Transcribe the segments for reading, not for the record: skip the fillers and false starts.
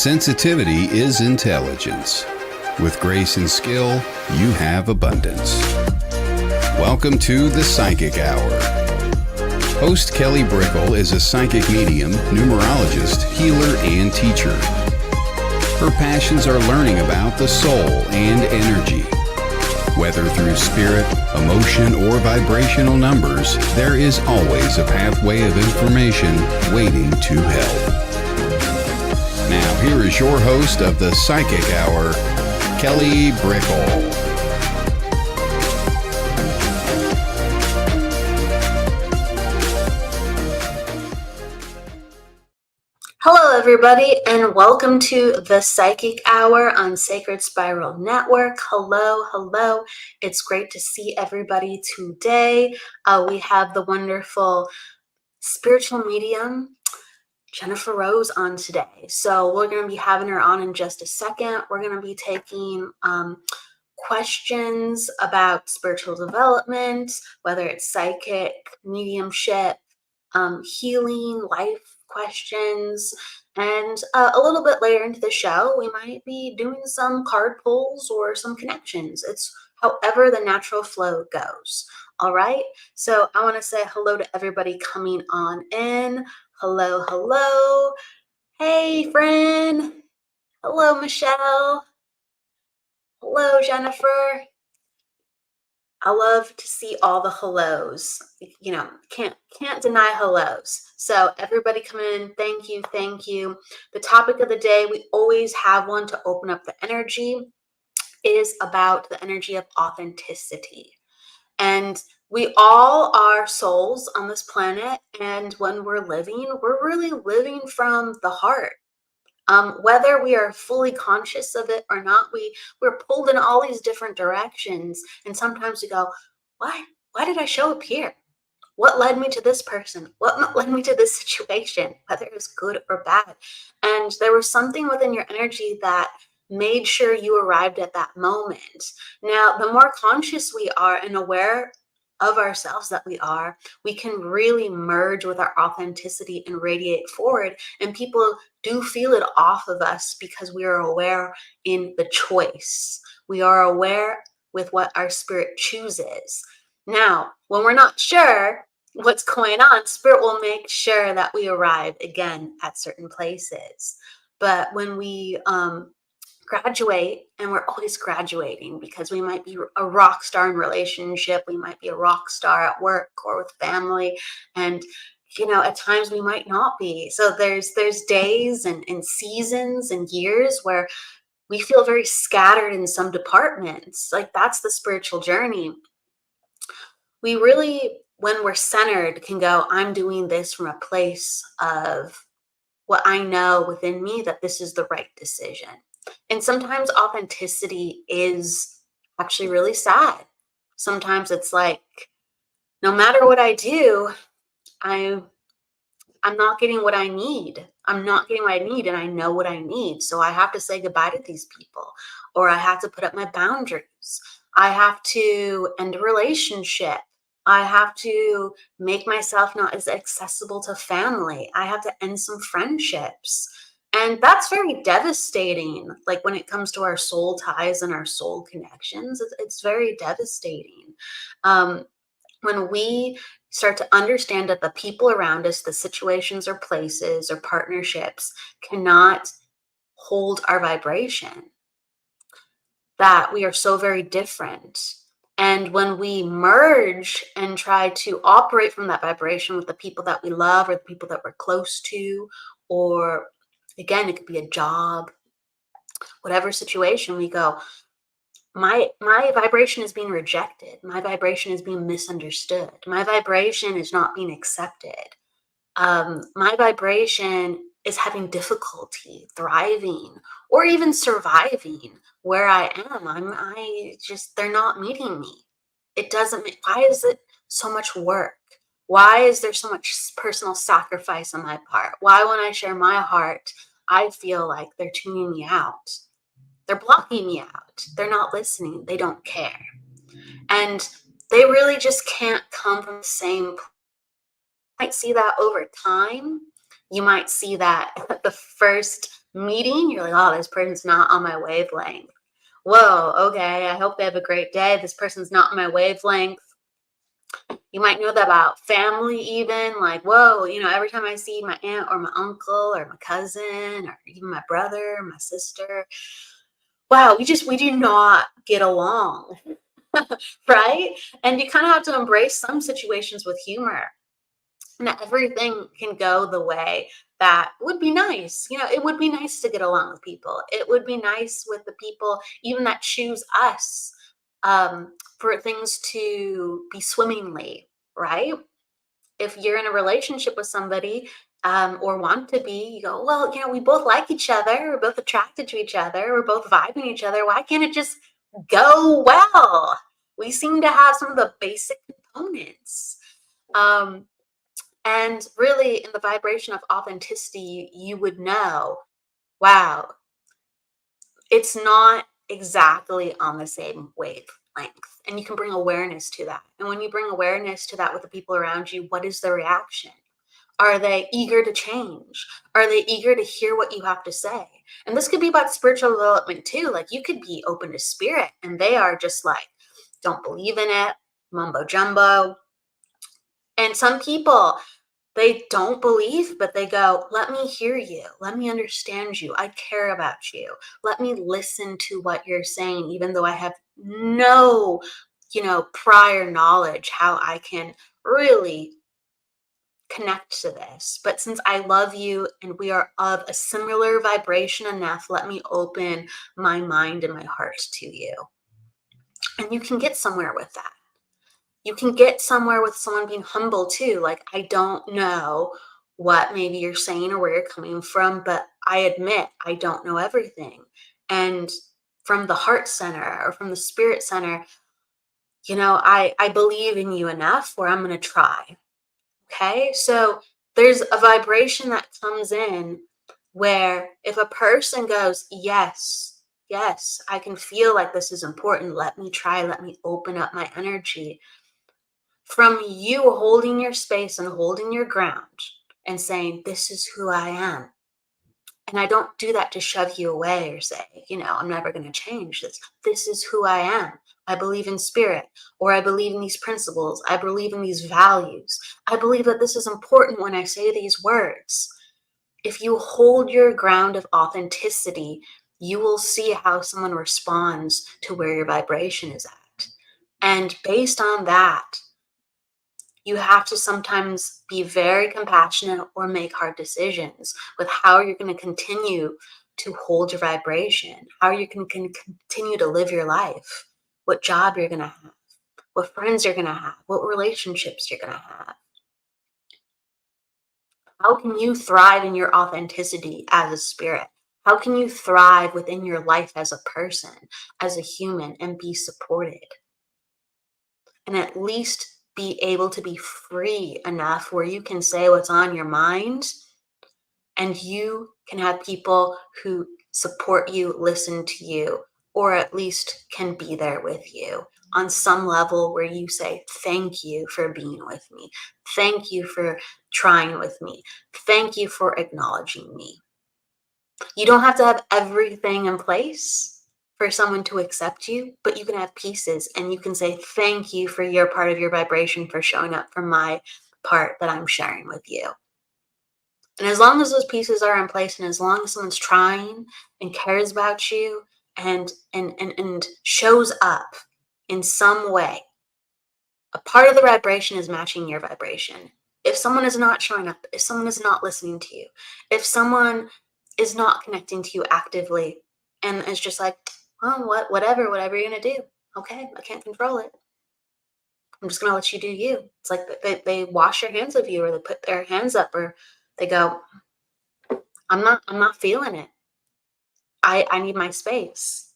Sensitivity is intelligence. With grace and skill, you have abundance. Welcome to the Psychic Hour. Host Kelly Brickle is a psychic medium, numerologist, healer, and teacher. Her passions are learning about the soul and energy. Whether through spirit, emotion, or vibrational numbers, there is always a pathway of information waiting to help. Now, here is your host of the Psychic Hour, Kelly Brickle. Hello, everybody, and welcome to the Psychic Hour on Sacred Spiral Network. Hello. It's great to see everybody today. We have the wonderful spiritual medium, Jennifer Rose, on today. So we're going to be having her on in just a second. We're going to be taking questions about spiritual development, whether it's psychic, mediumship, healing, life questions, and a little bit later into the show, we might be doing some card pulls or some connections. It's however the natural flow goes. All right. So I want to say hello to everybody coming on in. Hello. Hey, friend. Hello, Michelle. Hello, Jennifer. I love to see all the hellos. You know, can't deny hellos. So everybody come in. Thank you. The topic of the day, we always have one to open up the energy, is about the energy of authenticity. And we all are souls on this planet. And when we're really living from the heart. Whether we are fully conscious of it or not, we're pulled in all these different directions. And sometimes we go, why did I show up here? What led me to this person? What led me to this situation, whether it was good or bad? And there was something within your energy that made sure you arrived at that moment. Now, the more conscious we are and aware of ourselves that we can really merge with our authenticity and radiate forward. And people do feel it off of us because we are aware in the choice. We are aware with what our spirit chooses. Now, when we're not sure what's going on, spirit will make sure that we arrive again at certain places. But when we graduate, and we're always graduating because we might be a rock star in relationship, we might be a rock star at work or with family, and at times we might not be. So there's days and seasons and years where we feel very scattered in some departments. Like, that's the spiritual journey. We really, when we're centered, can go, I'm doing this from a place of what I know within me that this is the right decision. And sometimes authenticity is actually really sad. Sometimes it's like, no matter what I do, I'm not getting what I need. And I know what I need. So I have to say goodbye to these people, or I have to put up my boundaries. I have to end a relationship. I have to make myself not as accessible to family. I have to end some friendships. And that's very devastating. Like, when it comes to our soul ties and our soul connections, it's very devastating. When we start to understand that the people around us, the situations or places or partnerships cannot hold our vibration, that we are so very different. And when we merge and try to operate from that vibration with the people that we love or the people that we're close to, or again, it could be a job, whatever situation, we go, my vibration is being rejected. My vibration is being misunderstood. My vibration is not being accepted. My vibration is having difficulty thriving or even surviving where I am. They're not meeting me. Why is it so much work? Why is there so much personal sacrifice on my part? Why, when I share my heart, I feel like they're tuning me out? They're blocking me out. They're not listening. They don't care. And they really just can't come from the same place. You might see that over time. You might see that the first Meeting, you're like, oh, this person's not on my wavelength. Whoa, okay, I hope they have a great day. This person's not on my wavelength. You might know that about family, even like, whoa, every time I see my aunt or my uncle or my cousin or even my brother or my sister, wow, we do not get along. Right? And you kind of have to embrace some situations with humor. Not everything can go the way that would be nice. It would be nice to get along with people. It would be nice with the people even that choose us, for things to be swimmingly, right? If you're in a relationship with somebody, or want to be, you go, well, we both like each other. We're both attracted to each other. We're both vibing each other. Why can't it just go well? We seem to have some of the basic components. And really, in the vibration of authenticity, you would know, wow, it's not exactly on the same wavelength. And you can bring awareness to that. And when you bring awareness to that with the people around you, what is the reaction? Are they eager to change? Are they eager to hear what you have to say? And this could be about spiritual development too. Like, you could be open to spirit and they are just like, don't believe in it, mumbo jumbo. And some people, they don't believe, but they go, let me hear you. Let me understand you. I care about you. Let me listen to what you're saying, even though I have no, prior knowledge how I can really connect to this. But since I love you and we are of a similar vibration enough, let me open my mind and my heart to you. And you can get somewhere with that. You can get somewhere with someone being humble too. Like, I don't know what maybe you're saying or where you're coming from, but I admit I don't know everything. And from the heart center or from the spirit center, I believe in you enough where I'm going to try. Okay. So there's a vibration that comes in where if a person goes, yes, yes, I can feel like this is important. Let me try. Let me open up my energy. From you holding your space and holding your ground and saying, this is who I am. And I don't do that to shove you away or say, I'm never going to change this. This is who I am. I believe in spirit, or I believe in these principles. I believe in these values. I believe that this is important when I say these words. If you hold your ground of authenticity, you will see how someone responds to where your vibration is at. And based on that, you have to sometimes be very compassionate or make hard decisions with how you're going to continue to hold your vibration, how you can continue to live your life, what job you're going to have, what friends you're going to have, what relationships you're going to have. How can you thrive in your authenticity as a spirit? How can you thrive within your life as a person, as a human, and be supported? And at least be able to be free enough where you can say what's on your mind, and you can have people who support you, listen to you, or at least can be there with you on some level where you say, thank you for being with me. Thank you for trying with me. Thank you for acknowledging me. You don't have to have everything in place for someone to accept you, but you can have pieces and you can say, thank you for your part of your vibration for showing up for my part that I'm sharing with you. And as long as those pieces are in place, and as long as someone's trying and cares about you and shows up in some way, a part of the vibration is matching your vibration. If someone is not showing up, if someone is not listening to you, if someone is not connecting to you actively and is just like, oh, whatever you're gonna do. Okay, I can't control it. I'm just gonna let you do you. It's like they wash their hands of you, or they put their hands up, or they go, I'm not feeling it. I need my space.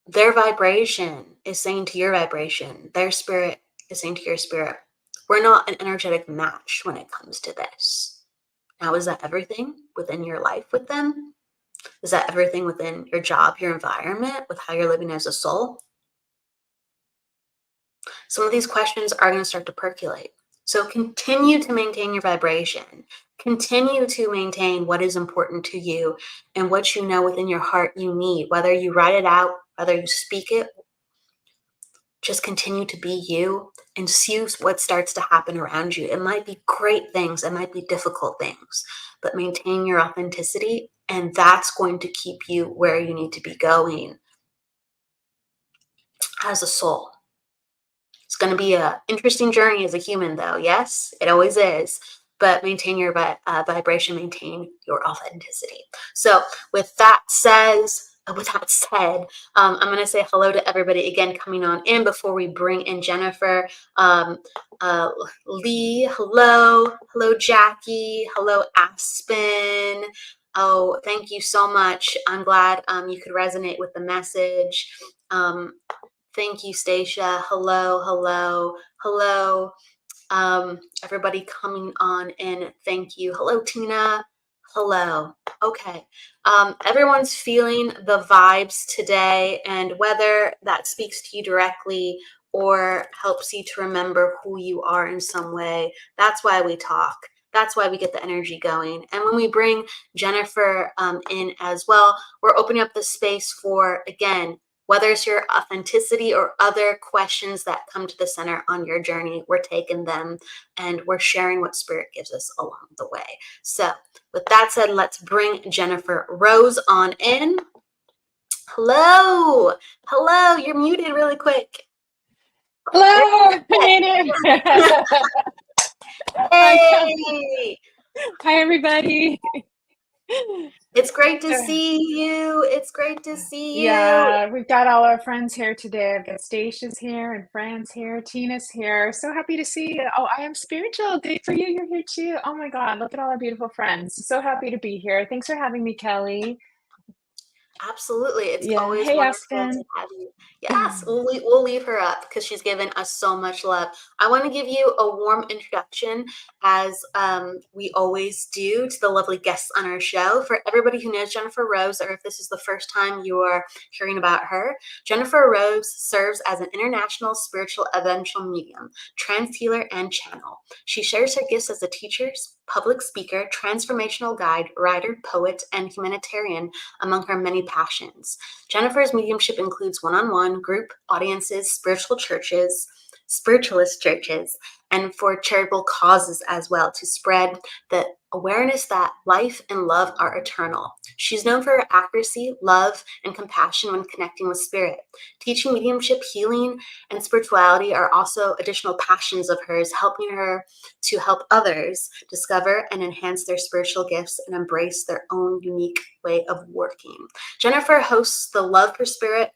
Their vibration is saying to your vibration, their spirit is saying to your spirit, we're not an energetic match when it comes to this. Now, is that everything within your life with them? Is that everything within your job, your environment, with how you're living as a soul? Some of these questions are going to start to percolate. So continue to maintain your vibration. Continue to maintain what is important to you and what you know within your heart you need, whether you write it out, whether you speak it. Just continue to be you and see what starts to happen around you. It might be great things, it might be difficult things, but maintain your authenticity, and that's going to keep you where you need to be going as a soul. It's going to be an interesting journey as a human, though. Yes, it always is. But maintain your vibration, maintain your authenticity. So, with that said, I'm going to say hello to everybody again coming on in before we bring in Jennifer. Lee, hello, Jackie, hello, Aspen. Oh, thank you so much. I'm glad you could resonate with the message. Thank you, Stacia. Hello. Everybody coming on in. Thank you. Hello, Tina. Hello. Okay. Everyone's feeling the vibes today, and whether that speaks to you directly or helps you to remember who you are in some way, that's why we talk. That's why we get the energy going. And when we bring Jennifer in as well, we're opening up the space for, again, whether it's your authenticity or other questions that come to the center on your journey, we're taking them and we're sharing what Spirit gives us along the way. So with that said, let's bring Jennifer Rose on in. Hello, you're muted really quick. Hello, I made it. Hey! Hi, everybody. It's great to see you. Yeah, we've got all our friends here today. I've got Stacey's here and Fran's here, Tina's here. So happy to see you. Oh, I am spiritual. Good for you. You're here too. Oh my God, look at all our beautiful friends. So happy to be here. Thanks for having me, Kelly. Absolutely. It's Yeah. always Hey, wonderful to Aspen. have you. Yes, we'll leave her up because she's given us so much love. I want to give you a warm introduction, as we always do, to the lovely guests on our show. For everybody who knows Jennifer Rose, or if this is the first time you are hearing about her, Jennifer Rose serves as an international spiritual evidential medium, trance healer, and channel. She shares her gifts as a teacher, public speaker, transformational guide, writer, poet, and humanitarian among her many passions. Jennifer's mediumship includes one-on-one, group audiences, spiritualist churches, and for charitable causes as well, to spread the awareness that life and love are eternal. She's known for her accuracy, love, and compassion when connecting with spirit. Teaching, mediumship, healing, and spirituality are also additional passions of hers, helping her to help others discover and enhance their spiritual gifts and embrace their own unique way of working. Jennifer hosts the Love for Spirit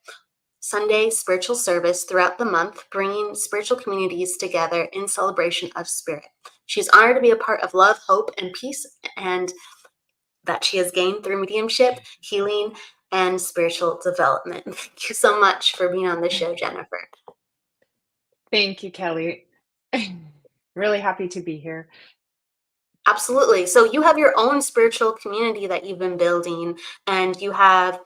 Sunday spiritual service throughout the month, bringing spiritual communities together in celebration of spirit. She's honored to be a part of love, hope, and peace, and that she has gained through mediumship, healing, and spiritual development. Thank you so much for being on the show, Jennifer. Thank you, Kelly. Really happy to be here. Absolutely. So you have your own spiritual community that you've been building, and you have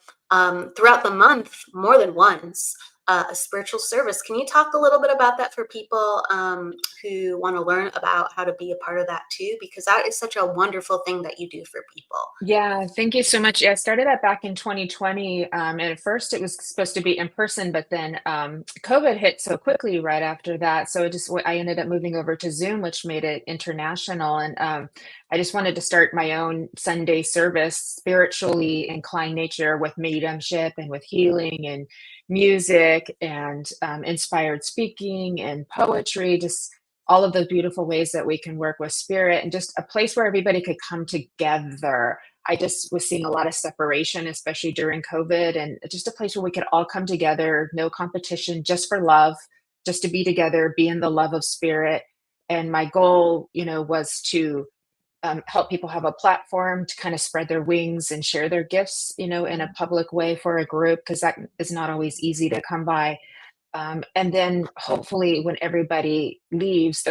throughout the month more than once a spiritual service. Can you talk a little bit about that for people who want to learn about how to be a part of that too? Because that is such a wonderful thing that you do for people. Yeah, thank you so much. Yeah, I started that back in 2020. And at first it was supposed to be in person, but then COVID hit so quickly right after that. So I ended up moving over to Zoom, which made it international. And I just wanted to start my own Sunday service, spiritually inclined nature, with mediumship and with healing and music and inspired speaking and poetry, just all of those beautiful ways that we can work with spirit, and just a place where everybody could come together. I just was seeing a lot of separation, especially during COVID, and just a place where we could all come together, no competition, just for love, just to be together, be in the love of spirit. And my goal, was to help people have a platform to kind of spread their wings and share their gifts, in a public way for a group, because that is not always easy to come by. And then hopefully when everybody leaves,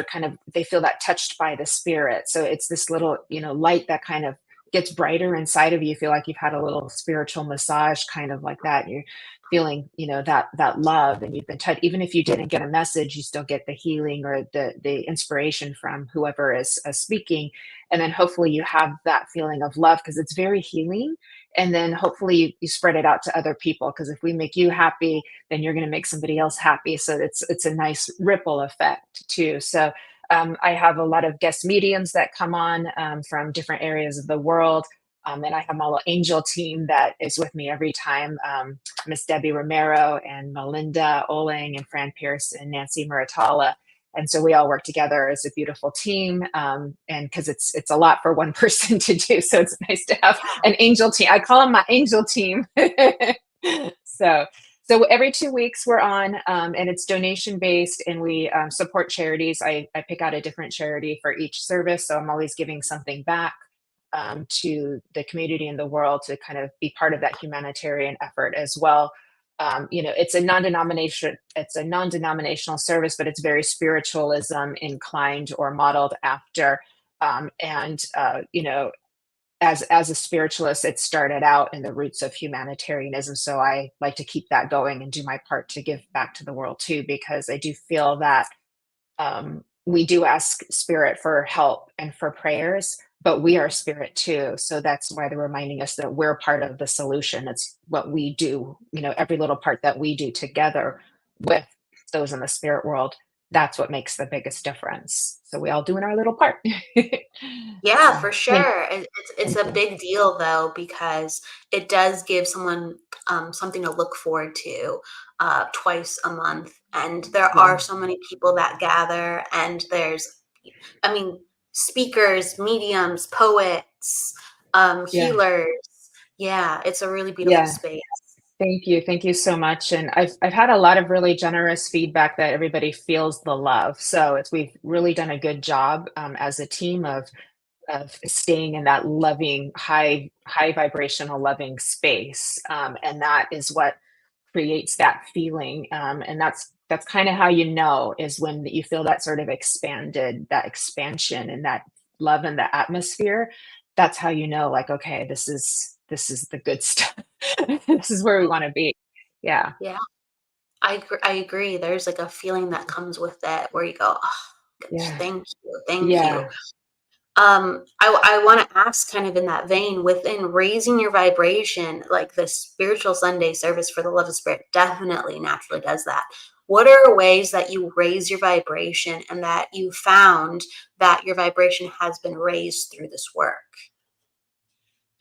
they feel that touched by the spirit. So it's this little, light that kind of gets brighter inside of you. You feel like you've had a little spiritual massage, kind of like that. You're feeling, that love, and you've been touched. Even if you didn't get a message, you still get the healing or the inspiration from whoever is speaking. And then hopefully you have that feeling of love, because it's very healing. And then hopefully you spread it out to other people, because if we make you happy, then you're going to make somebody else happy. So it's a nice ripple effect too. So I have a lot of guest mediums that come on from different areas of the world. And I have my little angel team that is with me every time. Miss Debbie Romero and Melinda Oling and Fran Pierce and Nancy Muratala. And so we all work together as a beautiful team. And because it's a lot for one person to do. So it's nice to have an angel team. I call them my angel team. So every 2 weeks we're on, and it's donation based, and we support charities. I pick out a different charity for each service. So I'm always giving something back to the community and the world to kind of be part of that humanitarian effort as well. It's a non-denominational service, but it's very spiritualism inclined or modeled after. As a spiritualist, it started out in the roots of humanitarianism. So I like to keep that going and do my part to give back to the world too, because I do feel that we do ask spirit for help and for prayers, but we are spirit too. So that's why they're reminding us that we're part of the solution. It's what we do, every little part that we do together with those in the spirit world. That's what makes the biggest difference. So we all doing our little part. Yeah, So for thank, sure. It's thank a you. big deal though, because it does give someone something to look forward to twice a month. And there Yeah. are so many people that gather, and I mean, speakers, mediums, poets, Yeah. healers. Yeah, it's a really beautiful Yeah. space. Thank you. Thank you so much. And I've had a lot of really generous feedback that everybody feels the love. So we've really done a good job as a team of staying in that loving, high vibrational loving space. And that is what creates that feeling. And that's kind of how is when you feel that sort of that expansion and that love in the atmosphere. That's how like, okay, this is the good stuff. This is where we want to be. Yeah. Yeah, I agree. There's like a feeling that comes with it where you go, oh, gosh, Yeah. thank you, thank you. Yeah. I want to ask, kind of in that vein, within raising your vibration, like the spiritual Sunday service for the love of spirit definitely naturally does that. What are ways that you raise your vibration and that you found that your vibration has been raised through this work?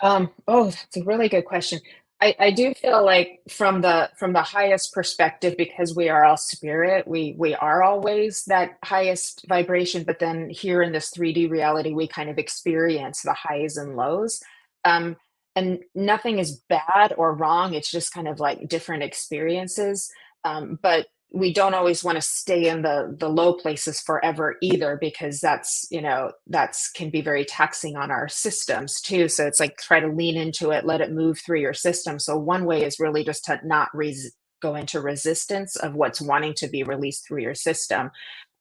Oh, that's a really good question. I do feel like from the highest perspective, because we are all spirit, we are always that highest vibration, but then here in this 3D reality, we kind of experience the highs and lows. Um, and nothing is bad or wrong. It's just kind of like different experiences. But we don't always want to stay in the low places forever either, because that's can be very taxing on our systems too. So it's like, try to lean into it, let it move through your system. So one way is really just to not go into resistance of what's wanting to be released through your system.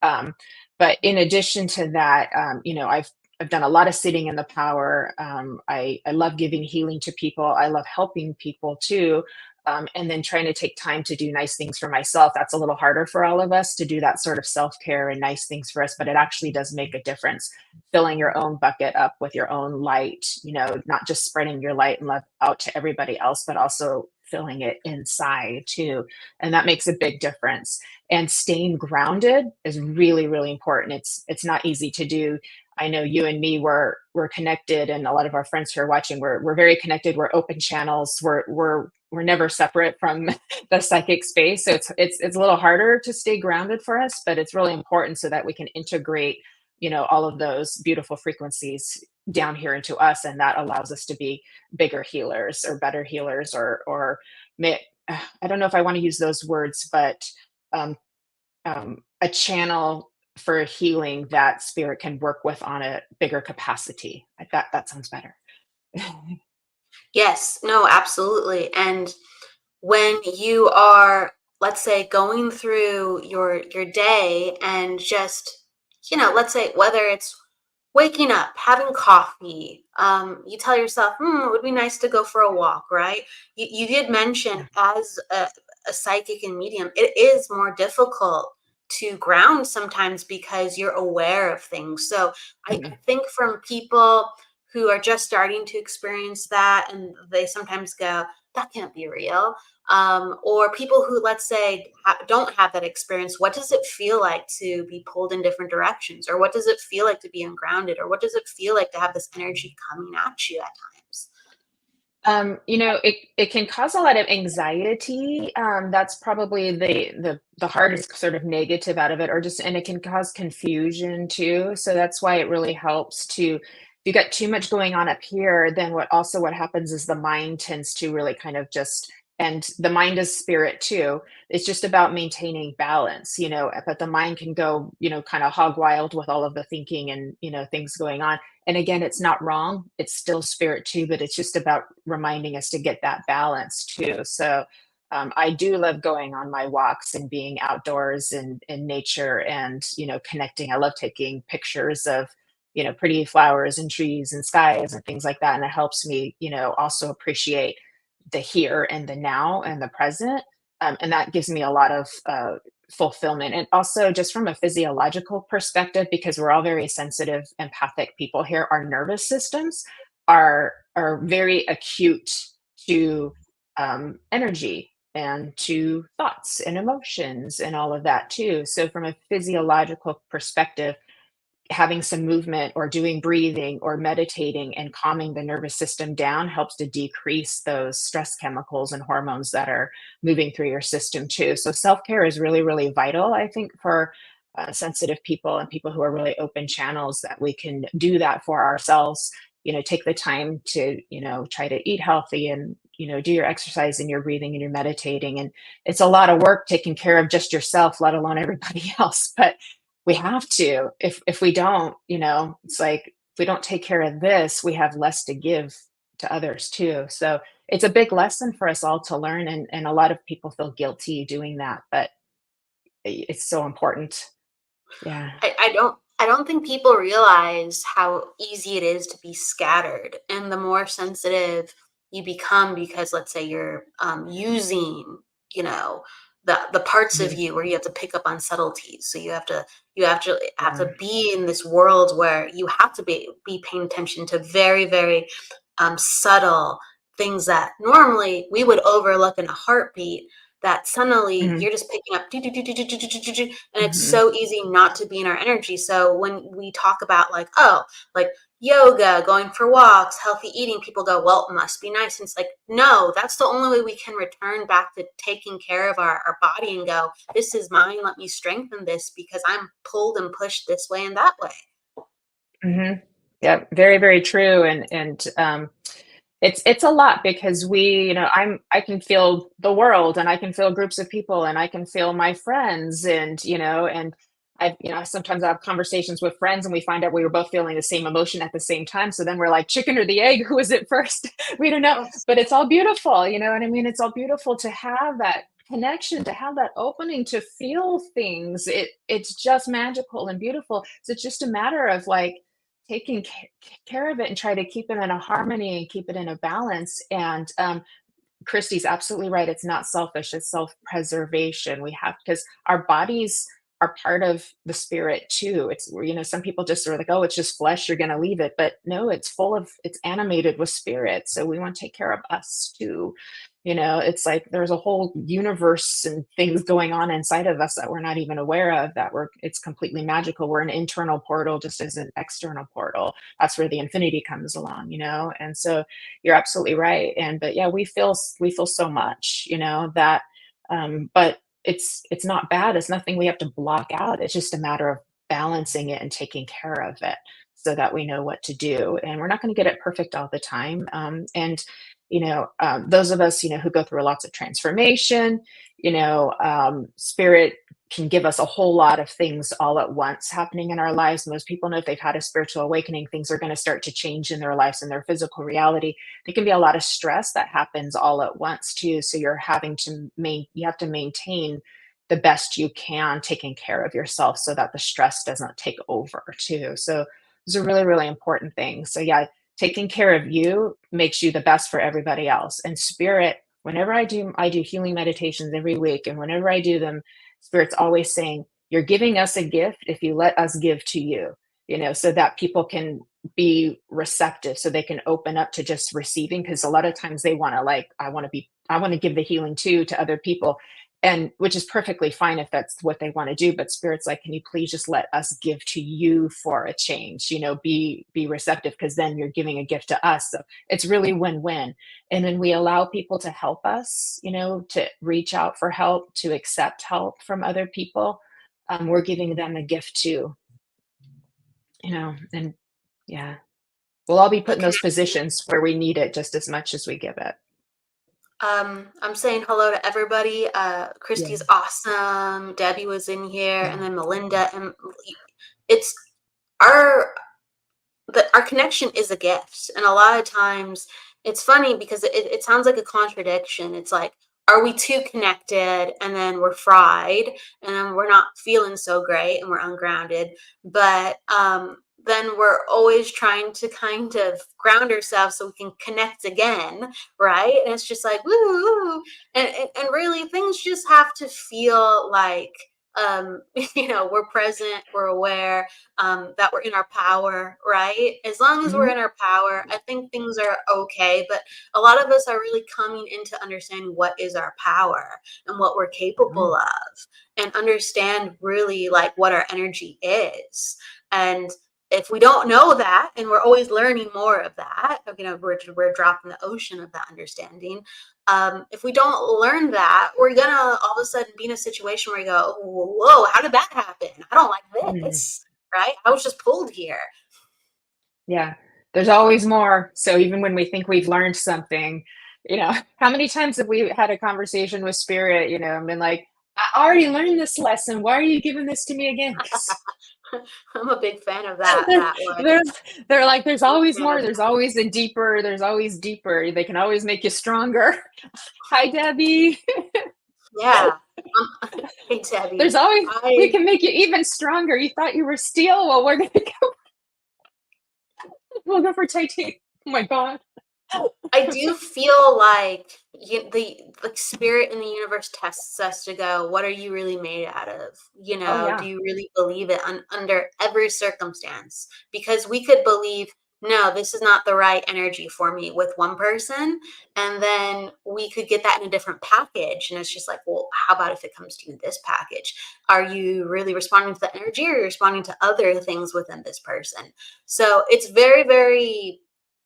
um, but in addition to that, I've done a lot of sitting in the power. I love giving healing to people. I love helping people too. And then trying to take time to do nice things for myself. That's a little harder for all of us to do that sort of self-care and nice things for us, but it actually does make a difference. Filling your own bucket up with your own light, not just spreading your light and love out to everybody else, but also filling it inside too. And that makes a big difference. And staying grounded is really, really important. It's not easy to do. I know you and me we're connected, and a lot of our friends who are watching, we're very connected. We're open channels. We're never separate from the psychic space. So it's a little harder to stay grounded for us, but it's really important so that we can integrate, all of those beautiful frequencies down here into us, and that allows us to be bigger healers or better healers, or I don't know if I want to use those words, but um, a channel for healing that spirit can work with on a bigger capacity. That sounds better. Yes, no, absolutely. And when you are, let's say, going through your day and just, let's say, whether it's waking up, having coffee, you tell yourself, it would be nice to go for a walk, right? You did mention, as a psychic and medium, it is more difficult to ground sometimes because you're aware of things. So I think from people who are just starting to experience that, and they sometimes go, that can't be real. Or people who, let's say, don't have that experience, what does it feel like to be pulled in different directions? Or what does it feel like to be ungrounded? Or what does it feel like to have this energy coming at you at times? It can cause a lot of anxiety. That's probably the hardest sort of negative out of it, and it can cause confusion too. So that's why it really helps to, if you got too much going on up here, then what happens is the mind tends to really kind of just, and the mind is spirit too. It's just about maintaining balance, but the mind can go, kind of hog wild with all of the thinking and, things going on. And again, it's not wrong. It's still spirit too, but it's just about reminding us to get that balance too. So I do love going on my walks and being outdoors and in nature and, connecting. I love taking pictures of, pretty flowers and trees and skies and things like that. And it helps me, also appreciate the here and the now and the present. And that gives me a lot of fulfillment. And also, just from a physiological perspective, because we're all very sensitive, empathic people here, our nervous systems are very acute to energy and to thoughts and emotions and all of that too. So from a physiological perspective, having some movement or doing breathing or meditating and calming the nervous system down helps to decrease those stress chemicals and hormones that are moving through your system too. So self-care is really, really vital, I think, for sensitive people and people who are really open channels, that we can do that for ourselves. Take the time to, try to eat healthy and, do your exercise and your breathing and your meditating. And it's a lot of work taking care of just yourself, let alone everybody else. But we have to. If we don't, it's like, if we don't take care of this, we have less to give to others too. So it's a big lesson for us all to learn, and a lot of people feel guilty doing that, but it's so important. Yeah. I don't think people realize how easy it is to be scattered, and the more sensitive you become, because let's say you're using, you know, the parts of Mhm. you where you have to pick up on subtleties. So you have to Yeah. be in this world where you have to be paying attention to very, very subtle things that normally we would overlook in a heartbeat, that suddenly Mhm. you're just picking up, and it's Mhm. so easy not to be in our energy. So when we talk about, like, oh, like yoga, going for walks, healthy eating, people go, well, it must be nice. And it's like, no, that's the only way we can return back to taking care of our body and go, this is mine, let me strengthen this, because I'm pulled and pushed this way and that way. Mhm. Yeah, very, very true. And it's a lot, because I can feel the world, and I can feel groups of people, and I can feel my friends, and sometimes I have conversations with friends and we find out we were both feeling the same emotion at the same time. So then we're like, chicken or the egg, who was it first? We don't know. Yes. But it's all beautiful, you know what I mean? It's all beautiful to have that connection, to have that opening to feel things. It's just magical and beautiful. So it's just a matter of, like, taking care of it and try to keep it in a harmony and keep it in a balance. And Christy's absolutely right. It's not selfish, it's self-preservation. We have, because our bodies are part of the spirit too. Some people just are like, oh, it's just flesh, you're gonna leave it. But no, it's animated with spirit. So we want to take care of us too. It's like there's a whole universe and things going on inside of us that we're not even aware of, it's completely magical. We're an internal portal just as an external portal. That's where the infinity comes along. And so you're absolutely right. But yeah, we feel so much, that but it's not bad. It's nothing we have to block out. It's just a matter of balancing it and taking care of it so that we know what to do. And we're not going to get it perfect all the time. And those of us, who go through lots of transformation, spirit can give us a whole lot of things all at once happening in our lives. Most people know, if they've had a spiritual awakening, things are going to start to change in their lives and their physical reality. There can be a lot of stress that happens all at once too. So you have to maintain the best you can, taking care of yourself so that the stress doesn't take over too. So those are really, really important things. So yeah, taking care of you makes you the best for everybody else. And spirit, whenever I do healing meditations every week, and whenever I do them, spirit's always saying, you're giving us a gift if you let us give to you, so that people can be receptive, so they can open up to just receiving. Because a lot of times they want to, like, I want to give the healing too to other people, and which is perfectly fine if that's what they want to do. But spirit's like, can you please just let us give to you for a change? Be receptive, because then you're giving a gift to us. So it's really win-win. And then we allow people to help us, to reach out for help, to accept help from other people. We're giving them a gift too, and yeah, we'll all be put in those positions where we need it just as much as we give it. I'm saying hello to everybody. Christy's Yeah. awesome. Debbie was in here, Yeah. and then Melinda. And it's our connection is a gift, and a lot of times it's funny because it sounds like a contradiction. It's like, are we too connected, and then we're fried, and then we're not feeling so great, and we're ungrounded. But then we're always trying to kind of ground ourselves so we can connect again, right? And it's just like, woo, and really things just have to feel like, we're present, we're aware, that we're in our power, right? As long as we're in our power, I think things are okay. But a lot of us are really coming into understanding what is our power and what we're capable of, and understand really like what our energy is. And if we don't know that, and we're always learning more of that, we're dropping the ocean of that understanding. If we don't learn that, we're gonna all of a sudden be in a situation where you go, whoa, how did that happen? I don't like this, right? I was just pulled here. Yeah, there's always more. So even when we think we've learned something, how many times have we had a conversation with spirit, and been like, I already learned this lesson. Why are you giving this to me again? I'm a big fan of that. they're, That one. they're like, there's always Fan of more. There's always a deeper. There's always deeper. They can always make you stronger. Hi, Debbie. Yeah. Hey, Debbie. There's always, we can make you even stronger. You thought you were steel? Well, we'll go for titanium. Oh my God. I do feel like the spirit in the universe tests us to go, what are you really made out of? Oh yeah. Do you really believe it under every circumstance? Because we could believe, no, this is not the right energy for me with one person. And then we could get that in a different package. And it's just like, well, how about if it comes to you in this package? Are you really responding to the energy, or are you responding to other things within this person? So it's very, very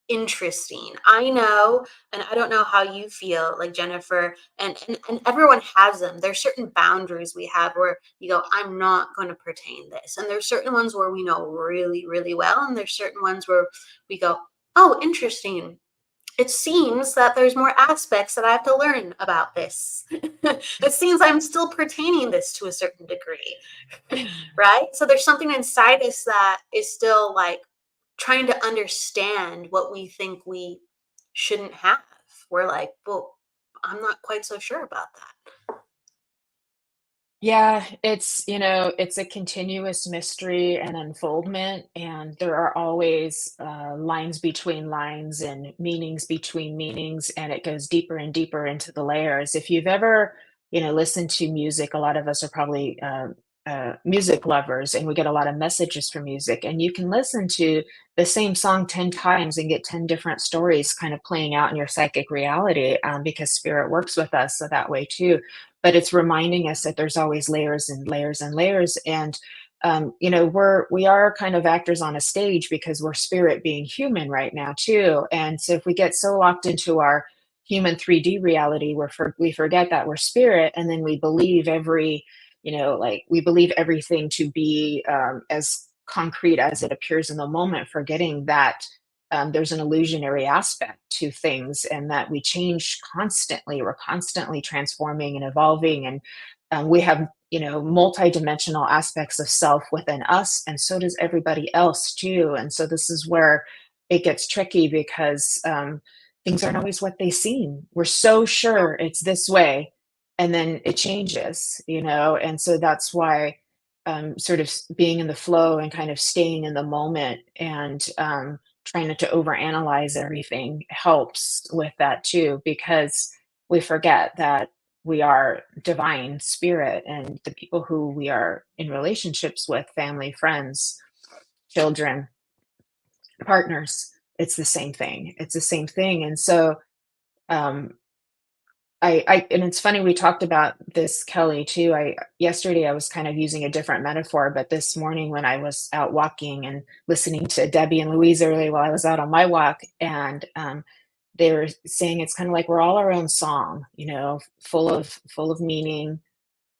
interesting. I know, and I don't know how you feel, like Jennifer, and everyone has them. There's certain boundaries we have where you go, I'm not going to pertain this. And there's certain ones where we know really, really well. And there's certain ones where we go, oh, interesting. It seems that there's more aspects that I have to learn about this. It seems I'm still pertaining this to a certain degree, right? So there's something inside us that is still like trying to understand what we think we shouldn't have. We're like, well, I'm not quite so sure about that. Yeah, it's a continuous mystery and unfoldment, and there are always lines between lines and meanings between meanings, and it goes deeper and deeper into the layers. If you've ever, listened to music, a lot of us are probably music lovers, and we get a lot of messages from music, and you can listen to the same song 10 times and get 10 different stories kind of playing out in your psychic reality, because spirit works with us so that way too. But it's reminding us that there's always layers and layers and layers. And we are kind of actors on a stage because we're spirit being human right now too. And so if we get so locked into our human 3D reality, we forget that we're spirit, and then we believe we believe everything to be as concrete as it appears in the moment, forgetting that there's an illusionary aspect to things, and that we change constantly. We're constantly transforming and evolving, and we have multi-dimensional aspects of self within us, and so does everybody else too. And so this is where it gets tricky, because things aren't always what they seem. We're so sure it's this way, and then it changes, and so that's why sort of being in the flow and kind of staying in the moment, and trying not to overanalyze everything helps with that too, because we forget that we are divine spirit, and the people who we are in relationships with, family, friends, children, partners, it's the same thing. It's the same thing. And so, um, and it's funny, we talked about this, Kelly, too. Yesterday I was kind of using a different metaphor, but this morning when I was out walking and listening to Debbie and Louise early while I was out on my walk, and they were saying it's kind of like we're all our own song, full of meaning,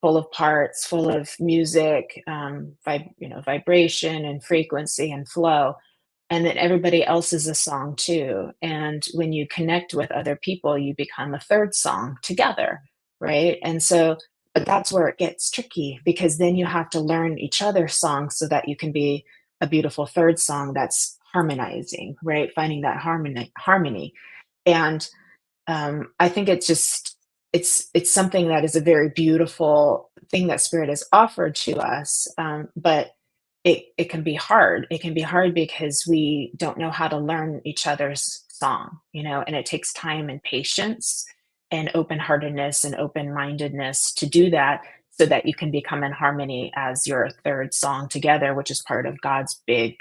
full of parts, full of music, vibration and frequency and flow, and that everybody else is a song too. And when you connect with other people, you become a third song together, right? And so, but that's where it gets tricky, because then you have to learn each other's songs so that you can be a beautiful third song that's harmonizing, right? Finding that harmony. And I think it's just it's something that is a very beautiful thing that spirit has offered to us, but it can be hard. It can be hard because we don't know how to learn each other's song, and it takes time and patience and open-heartedness and open-mindedness to do that, so that you can become in harmony as your third song together, which is part of God's big,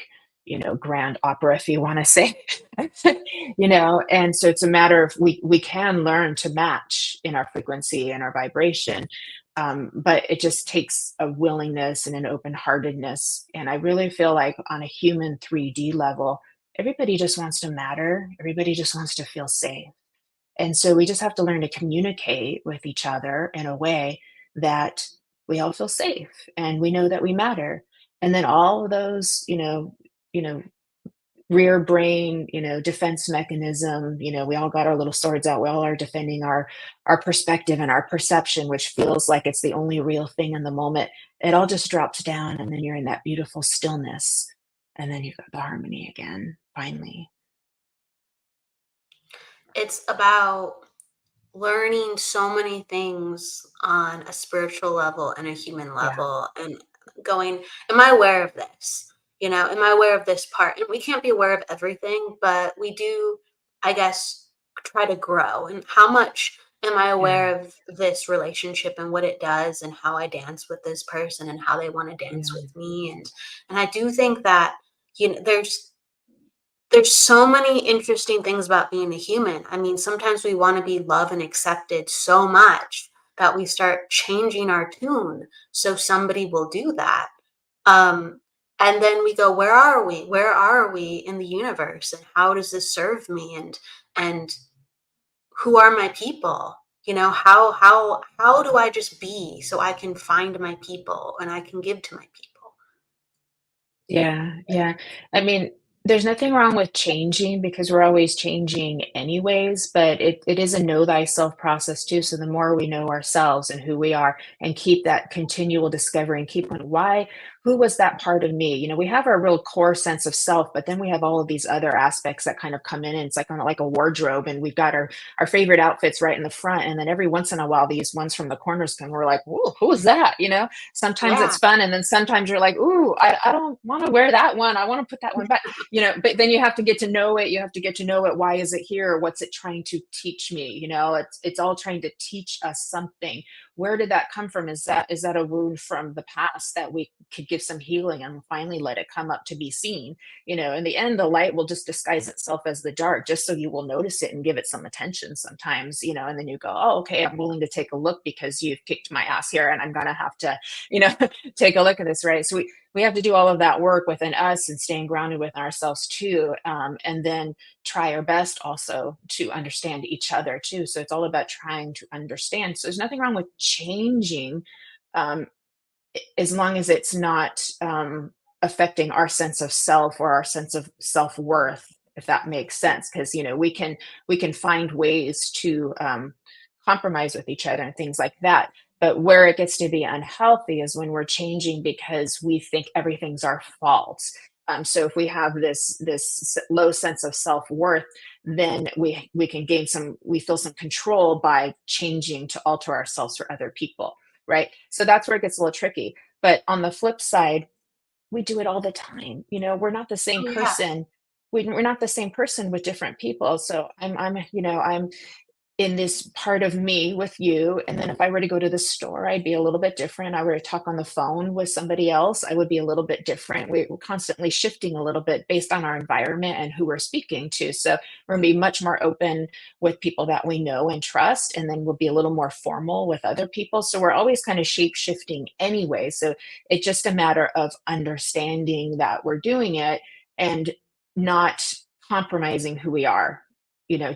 grand opera, if you want to say. And so it's a matter of, we can learn to match in our frequency and our vibration, but it just takes a willingness and an open-heartedness. And I really feel like on a human 3D level, everybody just wants to matter, everybody just wants to feel safe. And so we just have to learn to communicate with each other in a way that we all feel safe and we know that we matter. And then all of those, you know rear brain, defense mechanism, we all got our little swords out, we all are defending our perspective and our perception, which feels like it's the only real thing in the moment. It all just drops down, and then you're in that beautiful stillness, and then you've got the harmony again, finally. It's about learning so many things on a spiritual level and a human Yeah, level, and going, am I aware of this? Am I aware of this part? And we can't be aware of everything, but we do, I guess, try to grow. And how much am I yeah, aware of this relationship and what it does, and how I dance with this person and how they want to dance yeah, with me? And I do think that, there's so many interesting things about being a human. I mean, sometimes we want to be loved and accepted so much that we start changing our tune so somebody will do that. Um, and then we go, where are we? Where are we in the universe? And how does this serve me? And who are my people? How do I just be so I can find my people and I can give to my people? yeah, yeah. I mean, there's nothing wrong with changing, because we're always changing anyways, but it is a know thyself process too. So the more we know ourselves and who we are, and keep that continual discovery, and keep going, who was that part of me? We have our real core sense of self, but then we have all of these other aspects that kind of come in, and it's like on like a wardrobe, and we've got our favorite outfits right in the front, and then every once in a while these ones from the corners come, we're like, "Ooh, who is that?" Sometimes Yeah, it's fun, and then sometimes you're like, "Ooh, I don't want to wear that one. I want to put that one back." But then you have to get to know it. You have to get to know it. Why is it here? What's it trying to teach me? It's all trying to teach us something. Where did that come from? Is that a wound from the past that we could give some healing and finally let it come up to be seen? In the end, the light will just disguise itself as the dark, just so you will notice it and give it some attention sometimes, and then you go, oh, okay, I'm willing to take a look because you've kicked my ass here, and I'm going to have to, you know, take a look at this, right? So we have to do all of that work within us and staying grounded with ourselves too, and then try our best also to understand each other too. So it's all about trying to understand. So there's nothing wrong with changing, um, as long as it's not affecting our sense of self or our sense of self-worth, if that makes sense. Because we can find ways to compromise with each other and things like that. But where it gets to be unhealthy is when we're changing because we think everything's our fault. So if we have this low sense of self-worth, then we can we feel some control by changing to alter ourselves for other people, right? So that's where it gets a little tricky. But on the flip side, we do it all the time. We're not the same oh yeah, person we're not the same person with different people. So I'm in this part of me with you. And then if I were to go to the store, I'd be a little bit different. I were to talk on the phone with somebody else, I would be a little bit different. We're constantly shifting a little bit based on our environment and who we're speaking to. So we're going to be much more open with people that we know and trust. And then we'll be a little more formal with other people. So we're always kind of shape shifting anyway. So it's just a matter of understanding that we're doing it and not compromising who we are,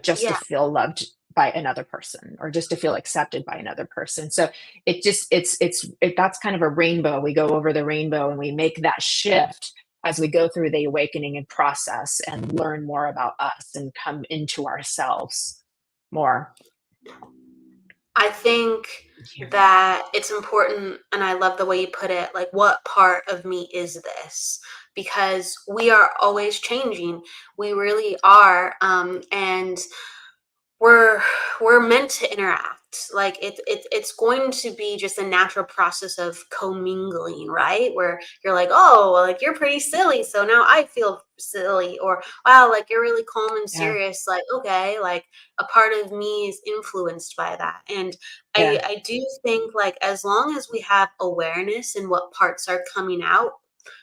just to Yeah. feel loved by another person or just to feel accepted by another person. So that's kind of a rainbow. We go over the rainbow and we make that shift as we go through the awakening and process and learn more about us and come into ourselves more. I think Yeah. that it's important, and I love the way you put it, like, what part of me is this? Because we are always changing. We really are. And we're meant to interact. Like it's going to be just a natural process of commingling, right? Where you're like, oh, like you're pretty silly, so now I feel silly, or wow, like you're really calm and Yeah. serious. Like, okay, like a part of me is influenced by that. And Yeah. I do think, like, as long as we have awareness in what parts are coming out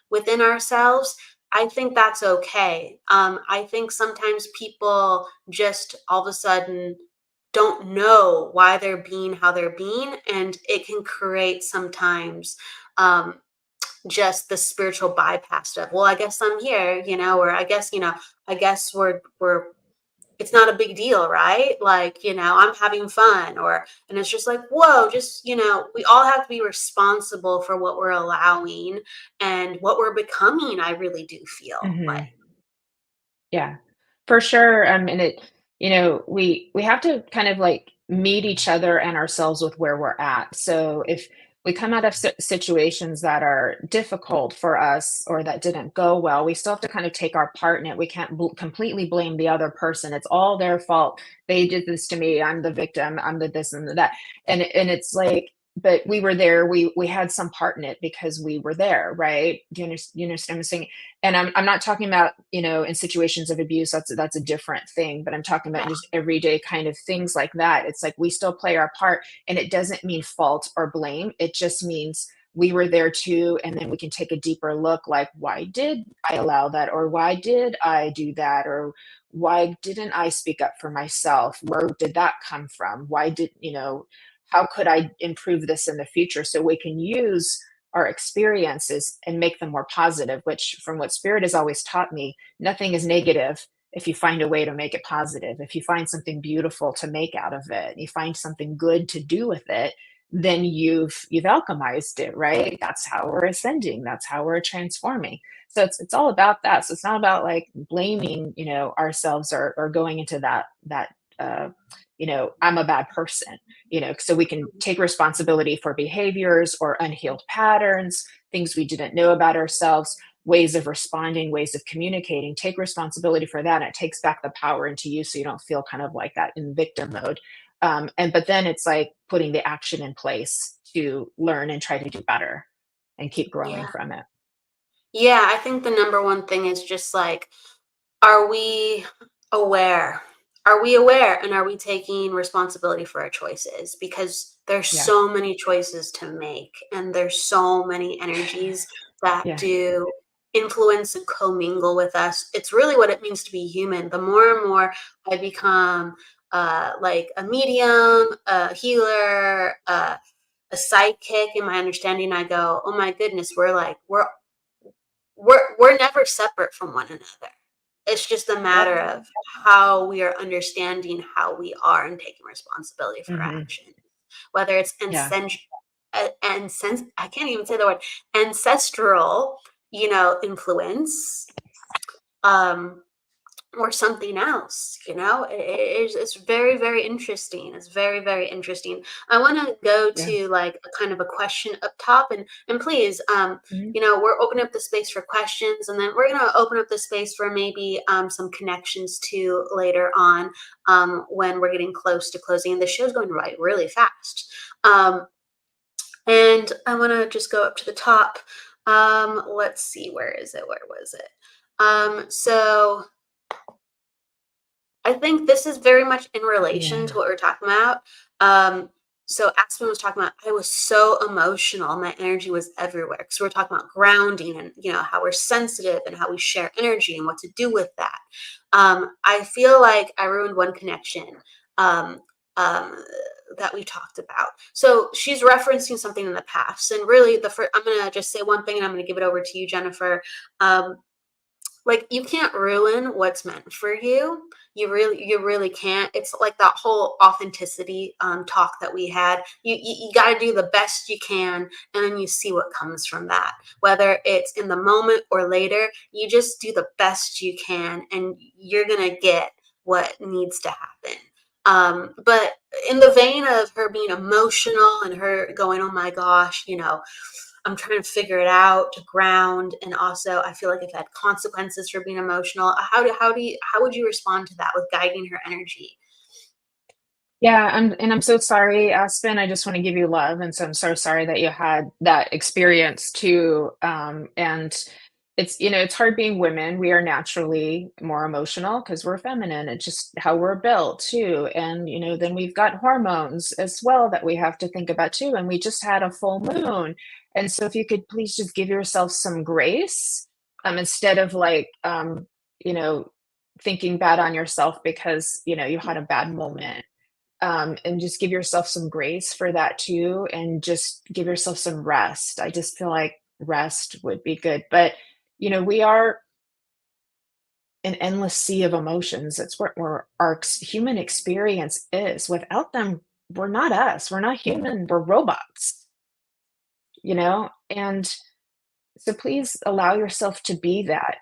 within ourselves, I think that's okay. I think sometimes people just all of a sudden don't know why they're being how they're being, and it can create sometimes um, just the spiritual bypass of, well, I guess I'm here, or I guess we're it's not a big deal, right? Like, I'm having fun, and it's just like, whoa, just, we all have to be responsible for what we're allowing and what we're becoming. I really do feel like, Hmm. Yeah, for sure. And we have to kind of like meet each other and ourselves with where we're at. So if we come out of situations that are difficult for us or that didn't go well, we still have to kind of take our part in it. We can't completely blame the other person. It's all their fault. They did this to me. I'm the victim. I'm the this and the that. And it's like, but we were there. We had some part in it because we were there, right? Do you understand what I'm saying? And I'm not talking about, in situations of abuse, that's a different thing, but I'm talking about yeah, just everyday kind of things like that. It's like we still play our part, and it doesn't mean fault or blame. It just means we were there too, and then we can take a deeper look, like, why did I allow that, or why did I do that, or why didn't I speak up for myself? Where did that come from? Why did, how could I improve this in the future, so we can use our experiences and make them more positive, which, from what spirit has always taught me, nothing is negative if you find a way to make it positive. If you find something beautiful to make out of it, you find something good to do with it, then you've alchemized it, right? That's how we're ascending, that's how we're transforming. So it's all about that. So it's not about like blaming, ourselves, or going into that I'm a bad person, so we can take responsibility for behaviors or unhealed patterns, things we didn't know about ourselves, ways of responding, ways of communicating. Take responsibility for that. And it takes back the power into you, so you don't feel kind of like that in victim mode. But then it's like putting the action in place to learn and try to do better and keep growing yeah, from it. yeah. I think the number one thing is just like, are we aware? Are we aware, and are we taking responsibility for our choices? Because there's Yeah. so many choices to make, and there's so many energies that Yeah. do influence and commingle with us. It's really what it means to be human. The more and more I become like a medium, a healer, a psychic in my understanding, I go, oh my goodness, we're never separate from one another. It's just a Yep. matter of how we are understanding how we are and taking responsibility for our Hmm. actions. Whether it's Yeah. I can't even say the word, ancestral, influence, um, or something else. It's very, very interesting. It's very, very interesting. I want to go Yeah. to like a kind of a question up top, and please, Mhm. we're opening up the space for questions, and then we're going to open up the space for maybe some connections to later on, when we're getting close to closing, and the show's going right really fast. And I want to just go up to the top. Let's see, where is it? Where was it? So I think this is very much in relation Yeah. to what we're talking about. So Aspen was talking about, I was so emotional. My energy was everywhere. Because we're talking about grounding and, how we're sensitive and how we share energy and what to do with that. I feel like I ruined one connection um, um, that we talked about. So she's referencing something in the past. And really, I'm going to just say one thing and I'm going to give it over to you, Jennifer. Like, you can't ruin what's meant for you. You really can't. It's like that whole authenticity talk that we had. You got to do the best you can, and then you see what comes from that, whether it's in the moment or later. You just do the best you can, and you're gonna get what needs to happen. But in the vein of her being emotional and her going, oh my gosh, I'm trying to figure it out, to ground, and also I feel like I've had consequences for being emotional. How would you respond to that with guiding her energy? Yeah, I'm so sorry, Aspen. I just want to give you love, and so I'm so sorry that you had that experience too. And it's hard being women. We are naturally more emotional because we're feminine. It's just how we're built too. And then we've got hormones as well that we have to think about too. And we just had a full moon, and so if you could please just give yourself some grace, instead of like you know thinking bad on yourself because you had a bad moment, and just give yourself some grace for that too, and just give yourself some rest. I just feel like rest would be good. But we are an endless sea of emotions. It's what our human experience is. Without them, we're not us. We're not human. We're robots. And so please allow yourself to be that.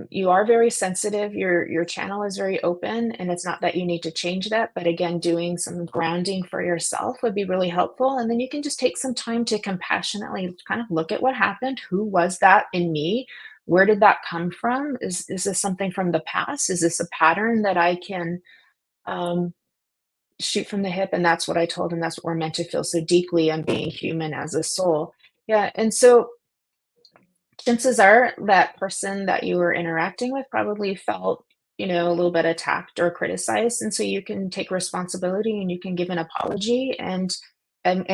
You are very sensitive. Your channel is very open, and it's not that you need to change that. But again, doing some grounding for yourself would be really helpful. And then you can just take some time to compassionately kind of look at what happened. Who was that in me? Where did that come from? Is this something from the past? Is this a pattern that I can um, shoot from the hip? And that's what I told him. That's what we're meant to feel so deeply on being human as a soul. Yeah. And so chances are that person that you were interacting with probably felt, a little bit attacked or criticized. And so you can take responsibility and you can give an apology and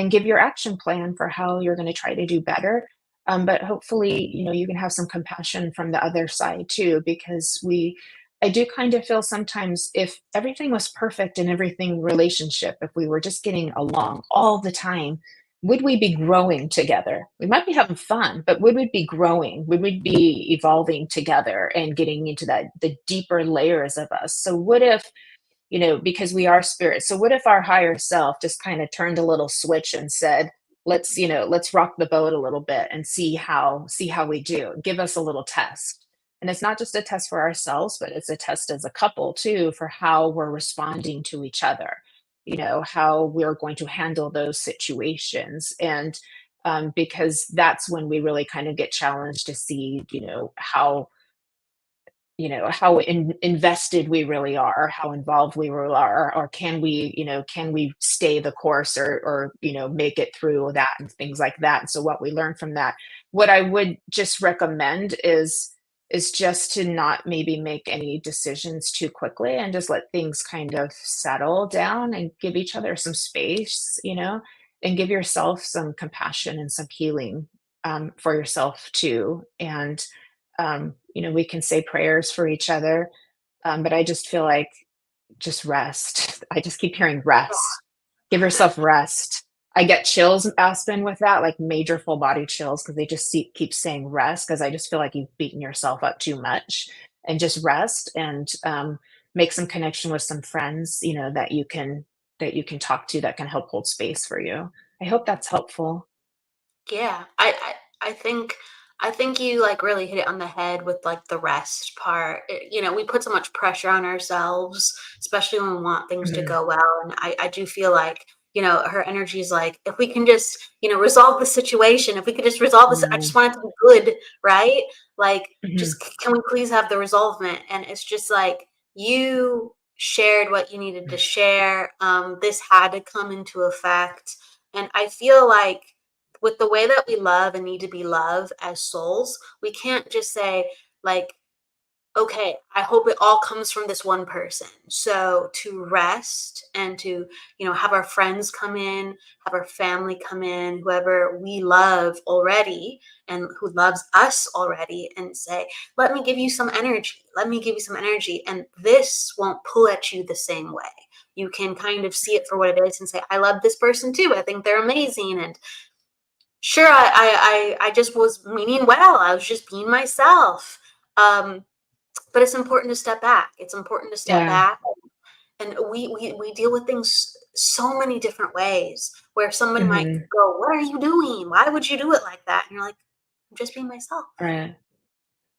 give your action plan for how you're going to try to do better. But hopefully, you can have some compassion from the other side too, because I do kind of feel sometimes if everything was perfect in everything relationship, if we were just getting along all the time, would we be growing together? We might be having fun, but would we be growing? Would we be evolving together and getting into the deeper layers of us? So what if, because we are spirits. So what if our higher self just kind of turned a little switch and said, let's rock the boat a little bit and see how we do. Give us a little test. And it's not just a test for ourselves, but it's a test as a couple too for how we're responding to each other, how we're going to handle those situations. And because that's when we really kind of get challenged to see, how invested we really are, how involved we really are, or can we stay the course, or make it through that and things like that. And so what we learn from that, what I would just recommend is just to not maybe make any decisions too quickly and just let things kind of settle down and give each other some space, and give yourself some compassion and some healing, for yourself too. And we can say prayers for each other, but I just feel like just rest. I just keep hearing rest. Give yourself rest. I get chills, Aspen, with that, like major full body chills, because they just keep saying rest, because I just feel like you've beaten yourself up too much, and just rest and make some connection with some friends, that you can talk to that can help hold space for you. I hope that's helpful. Yeah, I think you like really hit it on the head with like the rest part. We put so much pressure on ourselves, especially when we want things to Mhm. go well. And I do feel like, her energy is like, if we can just, resolve the situation, if we could just resolve this, I just Mm, want it to be good, right? Like, mhm. just can we please have the resolvement? And it's just like you shared what you needed to share. This had to come into effect. And I feel like with the way that we love and need to be loved as souls, we can't just say, like, okay, I hope it all comes from this one person. So to rest and to, have our friends come in, have our family come in, whoever we love already and who loves us already, and say, let me give you some energy. Let me give you some energy. And this won't pull at you the same way. You can kind of see it for what it is and say, I love this person too. I think they're amazing. And sure, I just was meaning well. I was just being myself. But it's important to step back. It's important to step Yeah. back. And we deal with things so many different ways, where somebody might Hmm. go, what are you doing? Why would you do it like that? And you're like, I'm just being myself. Right.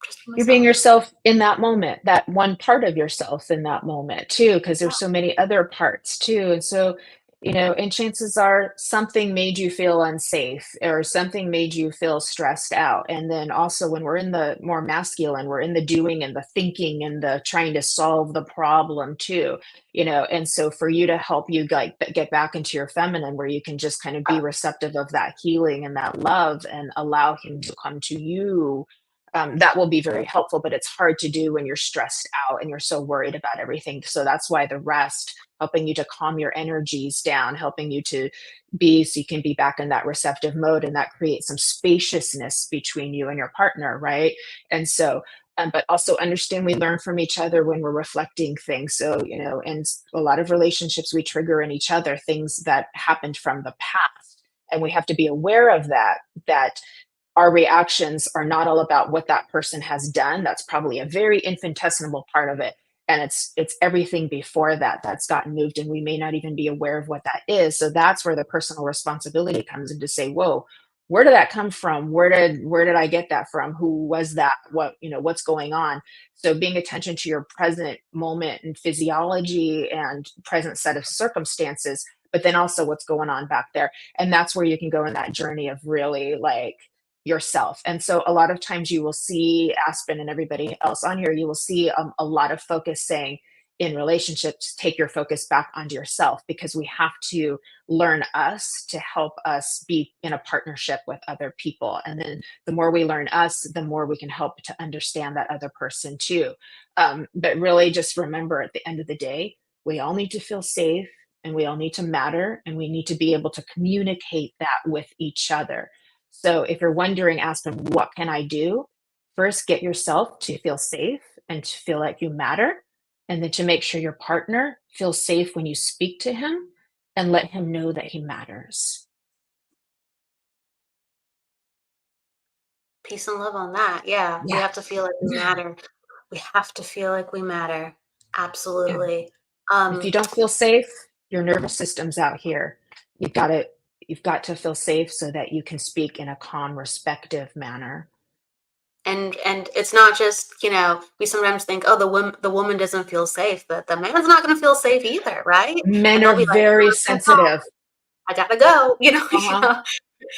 Just be You're being myself. yourself in that moment, that one part of yourself in that moment too, because there's so many other parts too. And so, and chances are something made you feel unsafe or something made you feel stressed out. And then also when we're in the more masculine, we're in the doing and the thinking and the trying to solve the problem too, and so for you to help you like get back into your feminine where you can just kind of be receptive of that healing and that love and allow him to come to you, that will be very helpful, but it's hard to do when you're stressed out and you're so worried about everything. So that's why the rest, helping you to calm your energies down, helping you to be so you can be back in that receptive mode, and that creates some spaciousness between you and your partner, right? And so, but also understand we learn from each other when we're reflecting things. So, in a lot of relationships, we trigger in each other things that happened from the past. And we have to be aware of that our reactions are not all about what that person has done. That's probably a very infinitesimal part of it. And it's everything before that that's gotten moved, and we may not even be aware of what that is. So that's where the personal responsibility comes in to say, whoa, where did that come from? Where did I get that from? Who was that? What's going on? So being attention to your present moment and physiology and present set of circumstances, but then also what's going on back there. And that's where you can go in that journey of really like yourself. And so a lot of times you will see Aspen and everybody else on here, you will see a lot of focus saying in relationships, take your focus back onto yourself, because we have to learn us to help us be in a partnership with other people. And then the more we learn us, the more we can help to understand that other person too. But really just remember at the end of the day, we all need to feel safe and we all need to matter, and we need to be able to communicate that with each other. So if you're wondering, Aspen, what can I do? First, get yourself to feel safe and to feel like you matter. And then to make sure your partner feels safe when you speak to him and let him know that he matters. Peace and love on that. Yeah, we Yeah. have to feel like we matter. We have to feel like we matter. Yeah. Absolutely. If you Um, don't feel safe, your nervous system's out here. You've got to you've got to feel safe so that you can speak in a calm, respective manner. and it's not just, we sometimes think, oh, the woman doesn't feel safe, but the man's not going to feel safe either, right? Men And they'll are be like, very oh, no, sensitive. I gotta go. Uh-huh.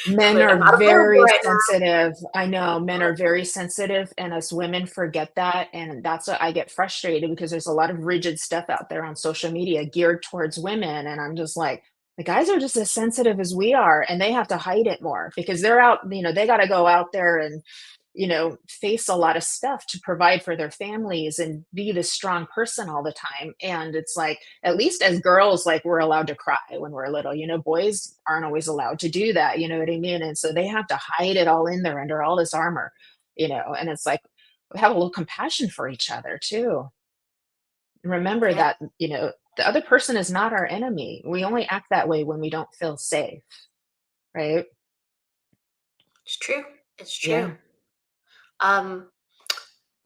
I'm Men like, I'm are not available very right now. sensitive. I know men are very sensitive, and us women forget that. And that's what I get frustrated because there's a lot of rigid stuff out there on social media geared towards women. And I'm just like, the guys are just as sensitive as we are, and they have to hide it more because they're out, they got to go out there and face a lot of stuff to provide for their families and be this strong person all the time. And it's like, at least as girls, like we're allowed to cry when we're little, boys aren't always allowed to do that. You know what I mean? And so they have to hide it all in there under all this armor, and it's like, have a little compassion for each other too. Remember Yeah, that, the other person is not our enemy. We only act that way when we don't feel safe. Right. it's true. It's true. Yeah. Um,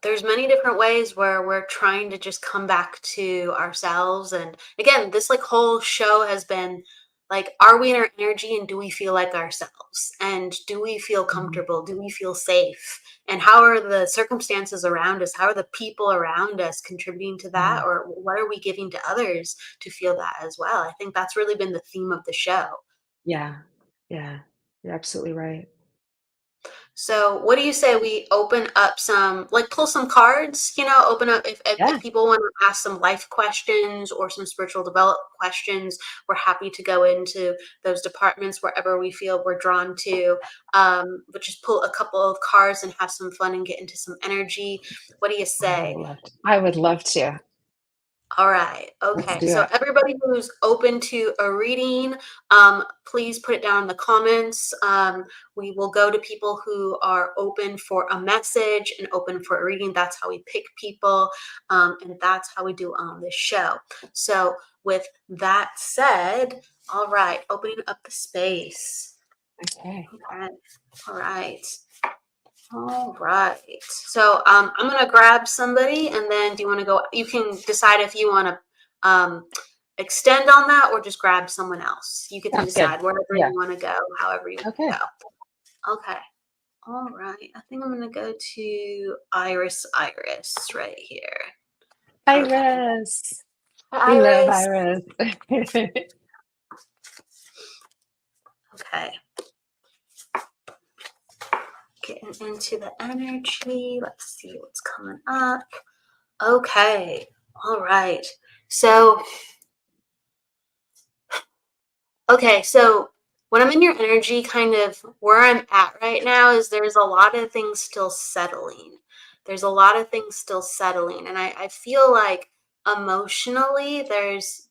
there's many different ways where we're trying to just come back to ourselves. And again, this like whole show has been like, are we in our energy, and do we feel like ourselves, and do we feel Mhm. comfortable, do we feel safe, and how are the circumstances around us, how are the people around us contributing to that, Mhm. or what are we giving to others to feel that as well? I think that's really been the theme of the show. Yeah. Yeah. You're absolutely right. So what do you say we open up some, like pull some cards, open up if people want to ask some life questions or some spiritual development questions, we're happy to go into those departments wherever we feel we're drawn to. But just pull a couple of cards and have some fun and get into some energy. What do you say? I would love to. All right. Let's Okay. do So it. everybody who's open to a reading, please put it down in the comments. We will go to people who are open for a message and open for a reading. That's how we pick people. And that's how we do on this show. So with that said, all right, opening up the space. Okay. All right. All right. So I'm gonna grab somebody, and then do you want to go? You can decide if you want to extend on that or just grab someone else. You get to decide wherever you want to go, however you want to go. Okay. All right. I think I'm gonna go to Iris right here. Iris. Okay. We love Iris. Okay. Getting into the energy. Let's see what's coming up. Okay. All right. So when I'm in your energy, kind of where I'm at right now is there's a lot of things still settling. And I feel like emotionally there's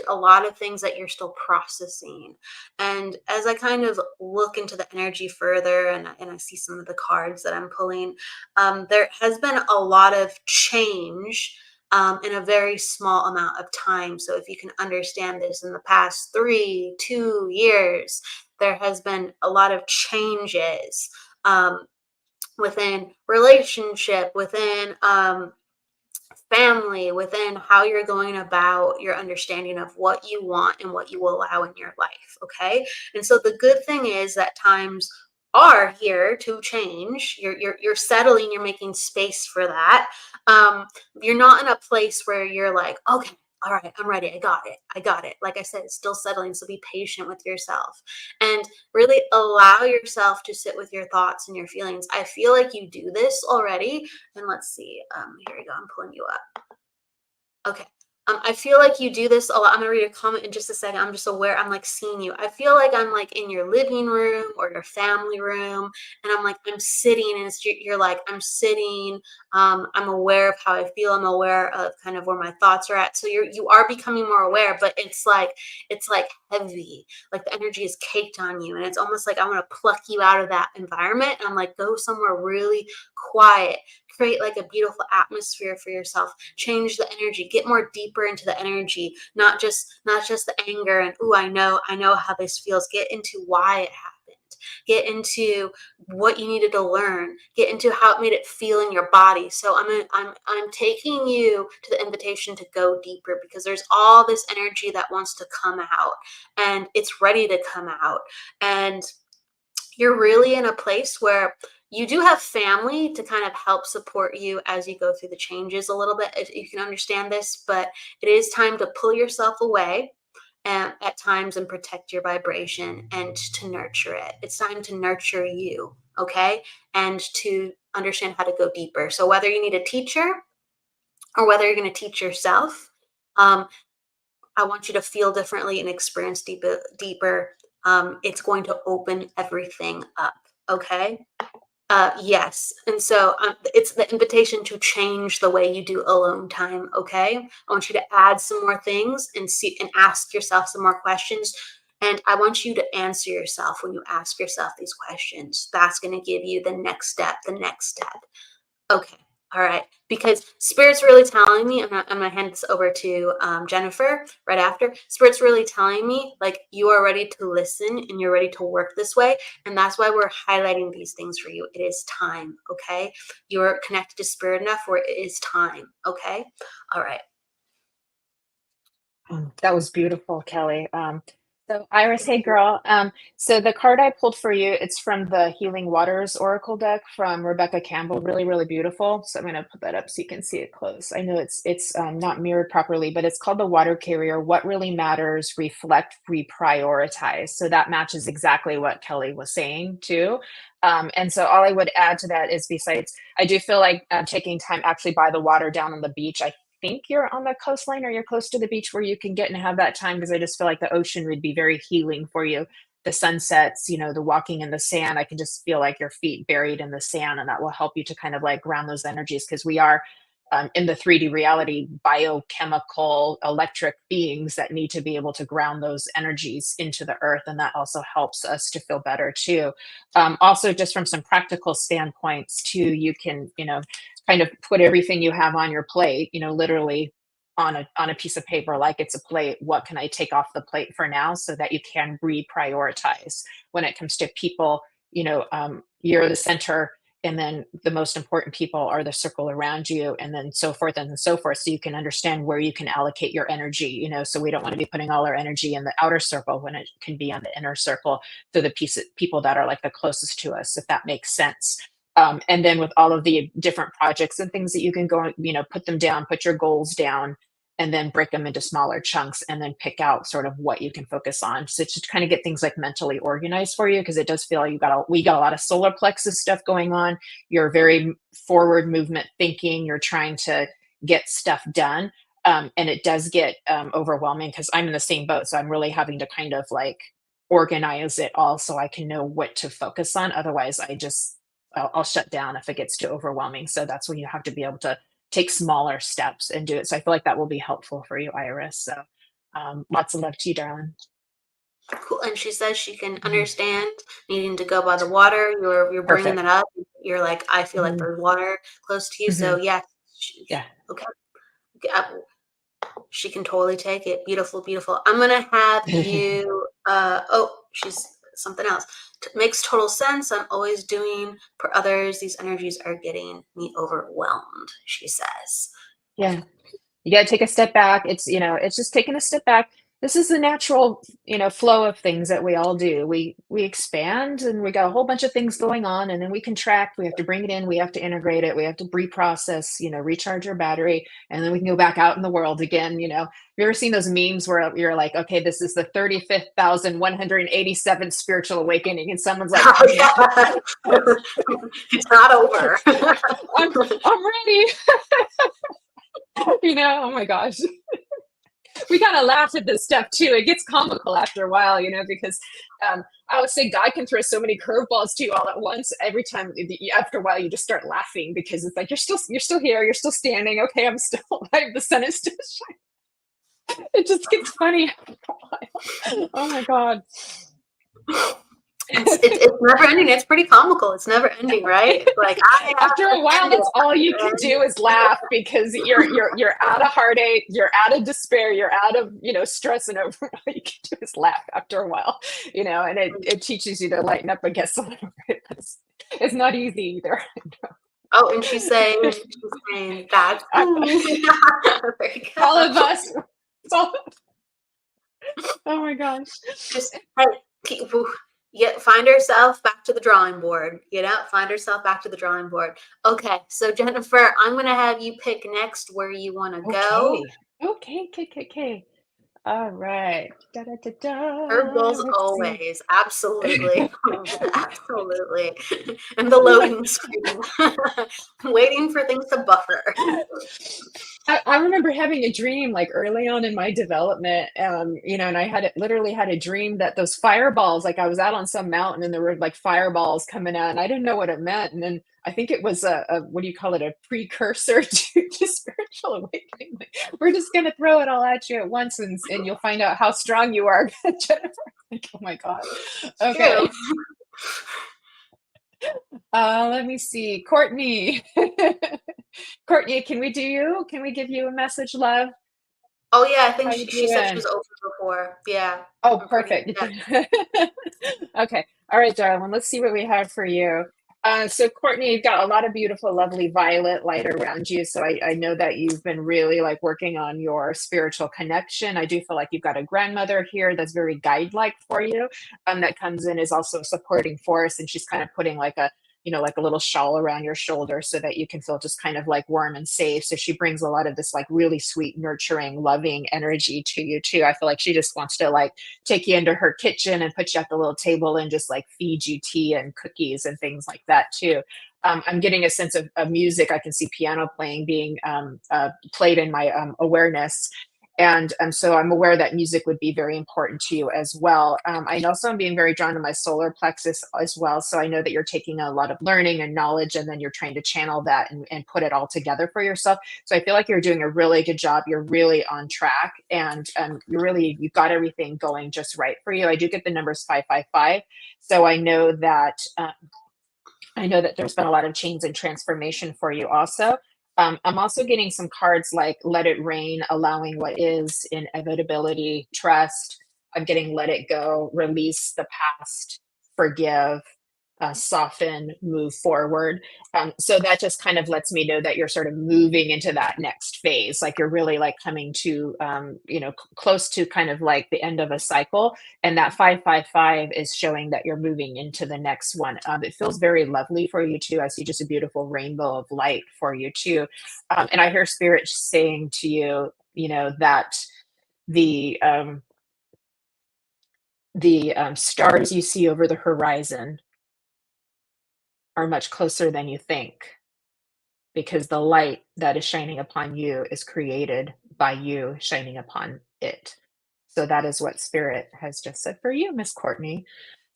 a lot of things that you're still processing. And as I kind of look into the energy further and I see some of the cards that I'm pulling, there has been a lot of change in a very small amount of time. So if you can understand this, in the past 2 years, there has been a lot of changes within relationship, within family, within how you're going about your understanding of what you want and what you will allow in your life. Okay. And so the good thing is that times are here to change. You're settling, you're making space for that. You're not in a place where you're like, okay, all right, I'm ready. I got it. Like I said, it's still settling. So be patient with yourself and really allow yourself to sit with your thoughts and your feelings. I feel like you do this already. And let's see. Here we go. I'm pulling you up. Okay. I feel like you do this a lot. I'm gonna read a comment in just a second. I'm just aware. I'm like seeing you. I feel like I'm like in your living room or your family room, and I'm sitting, and you're like I'm sitting. I'm aware of how I feel. I'm aware of kind of where my thoughts are at. So you are becoming more aware, but it's like heavy. Like the energy is caked on you, and it's almost like I want to pluck you out of that environment. And I'm like, go somewhere really quiet. Create like a beautiful atmosphere for yourself. Change the energy. Get more deeper into the energy, not just the anger and I know how this feels. Get into why it happened. Get into what you needed to learn. Get into how it made it feel in your body. So I'm taking you to the invitation to go deeper, because there's all this energy that wants to come out, and it's ready to come out. And you're really in a place where you do have family to kind of help support you as you go through the changes a little bit, if you can understand this, but it is time to pull yourself away and at times and protect your vibration and to nurture it. It's time to nurture you, okay? And to understand how to go deeper. So whether you need a teacher or whether you're going to teach yourself, I want you to feel differently and experience deeper. It's going to open everything up, okay? Yes. And so it's the invitation to change the way you do alone time. Okay. I want you to add some more things and see and ask yourself some more questions. And I want you to answer yourself when you ask yourself these questions. That's going to give you the next step. Okay. All right. Because Spirit's really telling me, I'm going to hand this over to Jennifer right after. Spirit's really telling me, like, you are ready to listen and you're ready to work this way. And that's why we're highlighting these things for you. It is time. Okay. You're connected to Spirit enough where it is time. Okay. All right. That was beautiful, Kelly. So Iris, hey girl. So the card I pulled for you, it's from the Healing Waters Oracle deck from Rebecca Campbell. Really, really beautiful. So I'm gonna put that up so you can see it close. I know it's not mirrored properly, but it's called the Water Carrier. What really matters, reflect, reprioritize. So that matches exactly what Kelly was saying too. And so all I would add to that is besides, I do feel like taking time actually by the water down on the beach. I think you're on the coastline or you're close to the beach where you can get and have that time, because I just feel like the ocean would be very healing for you. The sunsets, the walking in the sand, I can just feel like your feet buried in the sand, and that will help you to kind of like ground those energies, because we are in the 3D reality, biochemical, electric beings that need to be able to ground those energies into the earth. And that also helps us to feel better too. Also, just from some practical standpoints too, you can, kind of put everything you have on your plate, literally on a piece of paper like it's a plate. What can I take off the plate for now, so that you can reprioritize when it comes to people? You're the center, and then the most important people are the circle around you, and then so forth and so forth, so you can understand where you can allocate your energy. So we don't want to be putting all our energy in the outer circle when it can be on the inner circle, to the people that are like the closest to us, if that makes sense. And then with all of the different projects and things that you can go, put them down, put your goals down, and then break them into smaller chunks, and then pick out sort of what you can focus on. So to kind of get things like mentally organized for you, because it does feel like we got a lot of solar plexus stuff going on. You're very forward movement thinking. You're trying to get stuff done. And it does get overwhelming, because I'm in the same boat. So I'm really having to kind of like organize it all so I can know what to focus on. Otherwise, I'll shut down if it gets too overwhelming. So that's when you have to be able to take smaller steps and do it. So I feel like that will be helpful for you, Iris. So lots of love to you, darling. Cool. And she says she can understand needing to go by the water. You're bringing Perfect. that up. You're like, I feel like Mhm. there's water close to you. So Mhm. yeah, Yeah. okay. She can totally take it. Beautiful, beautiful. I'm gonna have you. She's something else. Makes total sense. I'm always doing for others. These energies are getting me overwhelmed, she says. Yeah. You got to take a step back. It's just taking a step back. This is the natural, flow of things that we all do. We expand, and we got a whole bunch of things going on, and then we contract. We have to bring it in. We have to integrate it. We have to reprocess, recharge our battery, and then we can go back out in the world again. Have you ever seen those memes where you're like, okay, this is the 35,187th spiritual awakening, and someone's like, Oh, yeah. It's not over. I'm ready. Oh my gosh. We gotta laugh at this stuff too. It gets comical after a while, because I would say God can throw so many curveballs to you all at once. Every time, after a while, you just start laughing, because it's like you're still here, you're still standing. Okay, I'm still alive. The sun is still shining. It just gets funny after a while. Oh my God. It's never ending. It's pretty comical. It's never ending, right? Like After a while, that's all you can do is laugh, because you're out of heartache, you're out of despair, you're out of stress and over. All you can do is laugh after a while, and it teaches you to lighten up, I guess, a little bit. It's not easy either. Oh, and she's saying that All of us. Oh my gosh. Just find herself back to the drawing board. Find herself back to the drawing board. Okay, so Jennifer, I'm gonna have you pick next where you want to go. Okay. All right. Da, da, da, da. Curveballs Let's see. always. Absolutely. Absolutely. And the loading screen. Waiting for things to buffer. I remember having a dream like early on in my development, and I literally had a dream that those fireballs, like I was out on some mountain and there were like fireballs coming out, and I didn't know what it meant. And then I think it was what do you call it? A precursor to spiritual awakening. Like, we're just going to throw it all at you at once, and you'll find out how strong you are, Jennifer. Like, oh my God. Okay. Let me see. Courtney. Courtney, can we give you a message, love? Oh yeah, I think How you she said she doing? was open before. Yeah. Oh, perfect. Okay. All right, darling. Let's see what we have for you. So Courtney, you've got a lot of beautiful, lovely violet light around you. So I know that you've been really like working on your spiritual connection. I do feel like you've got a grandmother here that's very guide-like for you, that comes in is also a supporting force, and she's kind of putting like a, like a little shawl around your shoulder so that you can feel just kind of like warm and safe. So she brings a lot of this like really sweet, nurturing, loving energy to you too. I feel like she just wants to like take you into her kitchen and put you at the little table and just like feed you tea and cookies and things like that too. I'm getting a sense of music. I can see piano playing being played in my awareness. And so I'm aware that music would be very important to you as well. I also am being very drawn to my solar plexus as well. So I know that you're taking a lot of learning and knowledge, and then you're trying to channel that and put it all together for yourself. So I feel like you're doing a really good job. You're really on track, and you've got everything going just right for you. I do get the numbers 555. So I know that there's been a lot of change and transformation for you also. I'm also getting some cards like Let It Rain, allowing what is, inevitability, trust. I'm getting Let It Go, release the past, forgive, soften, move forward. So that just kind of lets me know that you're sort of moving into that next phase. Like you're really like coming to, close to kind of like the end of a cycle. And that 555 is showing that you're moving into the next one. It feels very lovely for you too. I see just a beautiful rainbow of light for you too. And I hear spirit saying to you, that the stars you see over the horizon are much closer than you think, because the light that is shining upon you is created by you shining upon it. So that is what spirit has just said for you, Miss Courtney.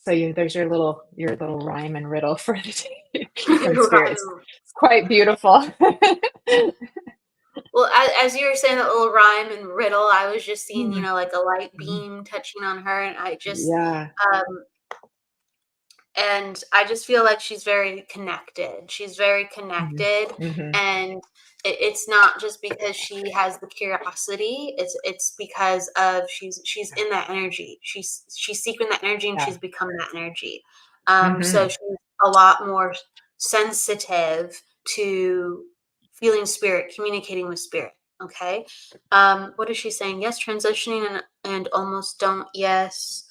So there's your little rhyme and riddle for the day from spirit. It's quite beautiful. Well, as you were saying that little rhyme and riddle, I was just seeing, Mm, like a light mhm. beam touching on her, and Yeah. um, I just feel like she's very connected. She's very Mhm. connected, Mhm. and it's not just because she has the curiosity. It's because of she's in that energy. She's seeking that energy, and Yeah. she's become that energy. So Mhm. she's a lot more sensitive to feeling spirit, communicating with spirit. Okay. What is she saying? Yes, transitioning and almost don't. Yes.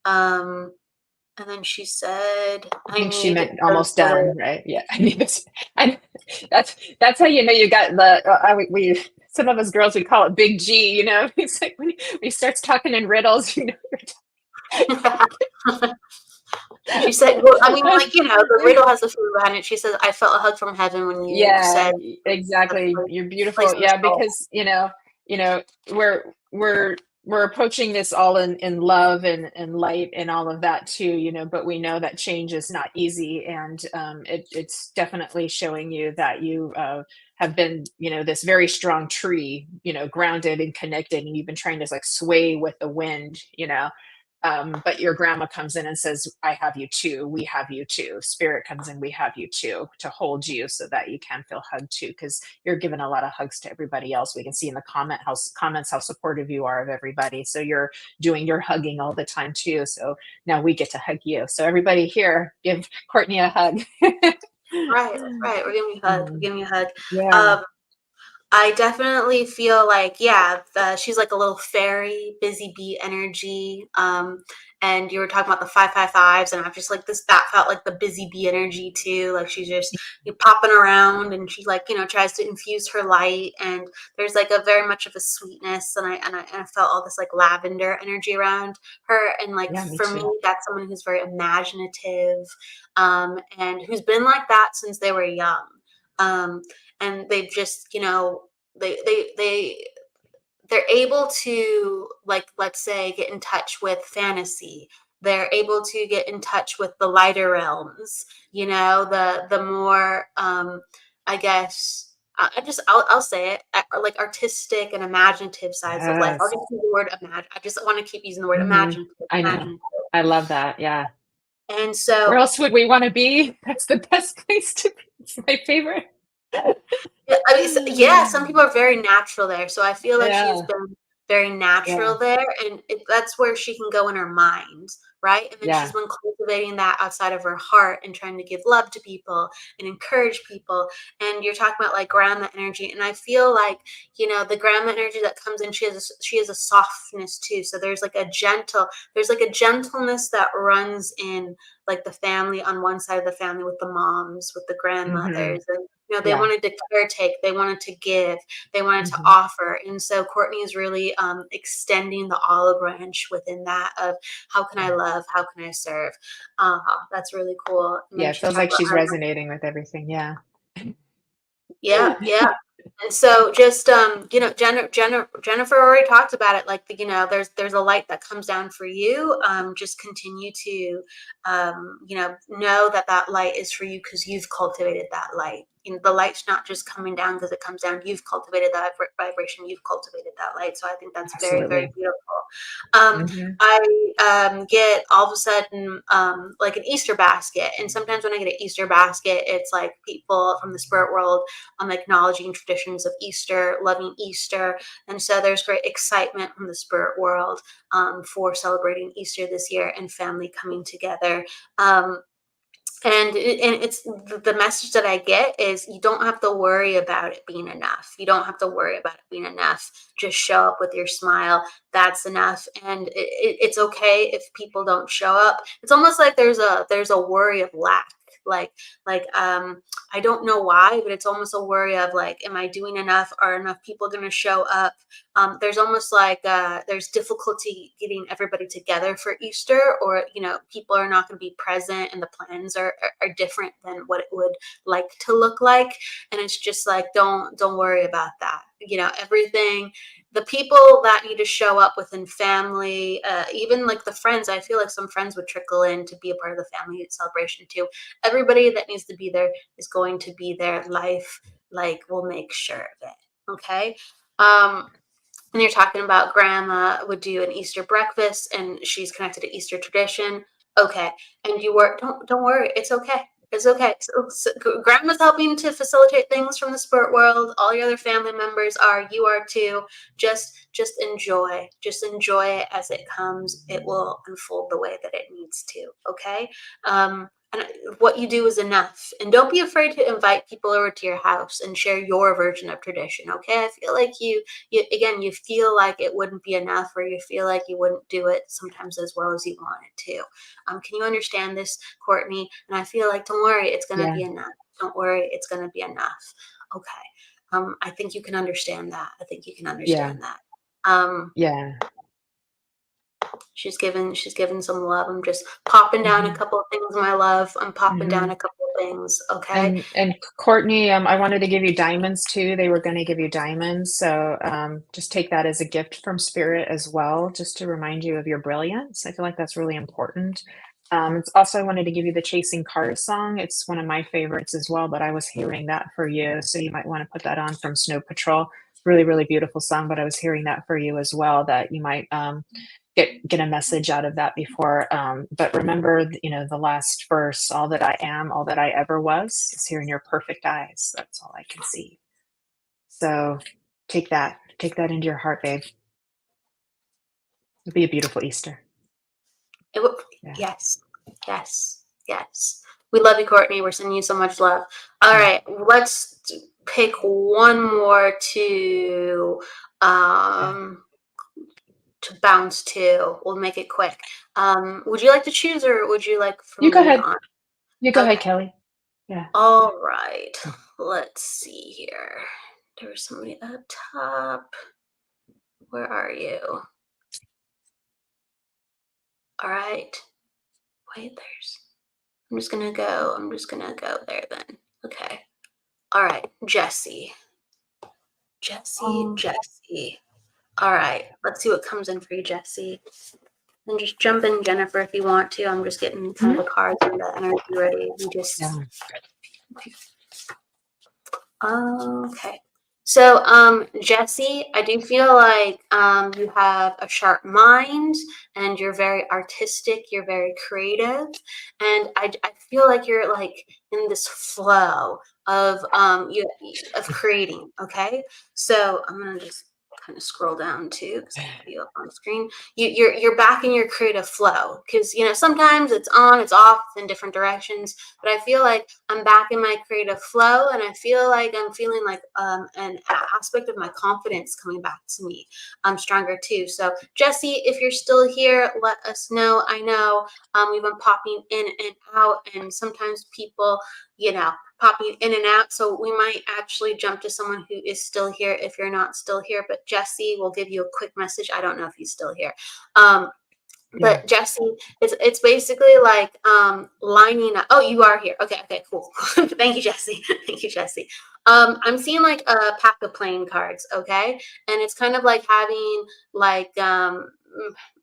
Um, and then she said, I "I think she need meant those almost little." done, right? Yeah. I mean, I, that's how you know you got the. We some of us girls we call it Big G. It's like when he starts talking in riddles. She said, "Well, I mean, like the riddle has a feeling behind it." She says, "I felt a hug from heaven when you Yeah, said the exactly. You're place beautiful. in the Yeah, soul." because we're approaching this all in love and light and all of that too, but we know that change is not easy, and it's definitely showing you that you have been, this very strong tree, grounded and connected, and you've been trying to like sway with the wind, but your grandma comes in and says, I have you too. We have you too. Spirit comes in, we have you too, to hold you so that you can feel hugged too, because you're giving a lot of hugs to everybody else. We can see in the comments how supportive you are of everybody. So you're doing your hugging all the time too. So now we get to hug you. So everybody here, give Courtney a hug. Right, right. We're giving me a hug. We're Mm, giving me a hug. yeah. Um, I definitely feel like, yeah, she's like a little fairy, busy bee energy. And you were talking about the 555s, and I'm just like this. That felt like the busy bee energy too. Like she's just popping around, and she like tries to infuse her light. And there's like a very much of a sweetness, and I felt all this like lavender energy around her. And like Yeah, me for me, too. that's someone who's very imaginative, and who's been like that since they were young. Um, and they've just they they're able to, like, let's say, get in touch with fantasy. They're able to get in touch with the lighter realms, the more I guess I'll say it, like artistic and imaginative sides of life. I'll Yes. just use the word imagine. I just want to keep using the word Hmm. imaginative, I know. imaginative. I love that. Yeah. And Where so else would we want to be? That's the best place to be. It's my favorite. yeah, I mean, yeah, some people are very natural there, so I feel like she's Yeah, been very yeah. natural there, and that's where she can go in her mind, right? And then Yeah. she's been cultivating that outside of her heart and trying to give love to people and encourage people. And you're talking about like grandma energy, and I feel like, you know, the grandma energy that comes in, she has a softness too. So there's like a gentleness that runs in like the family, on one side of the family, with the moms, with the Mm-hmm. grandmothers, and you know, they Yeah. wanted to caretake, they wanted to give, they wanted to Mm-hmm. offer. And so Courtney is really extending the olive branch within that of how can I Yeah. love, how can I serve. That's really cool. And Yeah. then It she's feels talking like about she's resonating with everything. Yeah. yeah, yeah. And so just you know, Jennifer already talked about it. Like you know, there's a light that comes down for you. Just continue to you know that light is for you because you've cultivated that light. You know, the light's not just coming down because it comes down. You've cultivated that vibration. You've cultivated that light. So I think that's very, very Absolutely. beautiful. Um, Mm-hmm. I get all of a sudden like an Easter basket, and sometimes when I get an Easter basket, it's like people from the spirit world acknowledging traditions of Easter, loving Easter. And so there's great excitement from the spirit world for celebrating Easter this year and family coming together. And it's the message that I get is you don't have to worry about it being enough. You don't have to worry about it being enough. Just show up with your smile. That's enough. And it's okay if people don't show up. It's almost like there's a worry of lack. Like I don't know why, but it's almost a worry of like, am I doing enough? Are enough people going to show up? There's almost like there's difficulty getting everybody together for Easter, or you know, people are not going to be present, and the plans are different than what it would like to look like. And it's just like, don't worry about that. You know, everything. The people that need to show up within family, even like the friends, I feel like some friends would trickle in to be a part of the family celebration too. Everybody that needs to be there is going to be there. Life, like, will make sure of it. Okay. And you're talking about grandma would do an Easter breakfast and she's connected to Easter tradition. Okay. And you were, don't worry. It's okay. It's okay. So grandma's helping to facilitate things from the spirit world. All your other family members are, you are too. Just enjoy. Just enjoy it as it comes. It will unfold the way that it needs to. Okay. And what you do is enough. And don't be afraid to invite people over to your house and share your version of tradition. Okay. I feel like you feel like it wouldn't be enough, or you feel like you wouldn't do it sometimes as well as you want it to. Can you understand this, Courtney? And I feel like, don't worry, it's going to Yeah. be enough. Don't worry, it's going to be enough. Okay. I think you can understand that. I think you can Yeah. understand that. Yeah. She's given some love. I'm just popping down a Mm-hmm. couple of things, my love. I'm popping down Mm-hmm. a couple of things. Okay. And Courtney, I wanted to give you diamonds too. They were going to give you diamonds, so just take that as a gift from Spirit as well, just to remind you of your brilliance. I feel like that's really important. It's also, I wanted to give you the Chasing Cars song. It's one of my favorites as well, but I was hearing that for you, so you might want to put that on from Snow Patrol. Really, really beautiful song, but I was hearing that for you as well, that you might get a message out of that before. But remember, you know, the last verse, all that I am, all that I ever was is here in your perfect eyes. That's all I can see. So take that into your heart, babe. It'll be a beautiful Easter. It will, Yeah. yes, yes, yes. We love you, Courtney. We're sending you so much love. All Yeah. right, let's pick one more to bounce to. We'll make it quick. Would you like to choose, or would you like for You go me ahead. on? You go ahead, Okay. Kelly. Yeah. All right. Let's see here. There's somebody up top. Where are you? All right. Wait, I'm just gonna go there then. Okay. All right, Jesse. Um, Jesse. All right, let's see what comes in for you, Jesse. And just jump in, Jennifer, if you want to. I'm just getting some of the cards and the energy ready. yeah. Okay. So, Jesse, I do feel like you have a sharp mind, and you're very artistic, you're very creative, and I feel like you're like in this flow of of creating. Okay, so I'm gonna just kind of scroll down too, because I have you up on the screen. You're back in your creative flow, because sometimes it's on, it's off, it's in different directions. But I feel like I'm back in my creative flow, and I feel like I'm feeling like an aspect of my confidence coming back to me. I'm stronger too. So Jesse, if you're still here, let us know. I know we've been popping in and out, and sometimes people, popping in and out. So we might actually jump to someone who is still here if you're not still here. But Jesse will give you a quick message. I don't know if he's still here. But Jesse, it's basically like lining up. Oh, you are here. Okay, cool. Thank you, Jesse. Thank you, Jesse. I'm seeing like a pack of playing cards, okay? And it's kind of like having like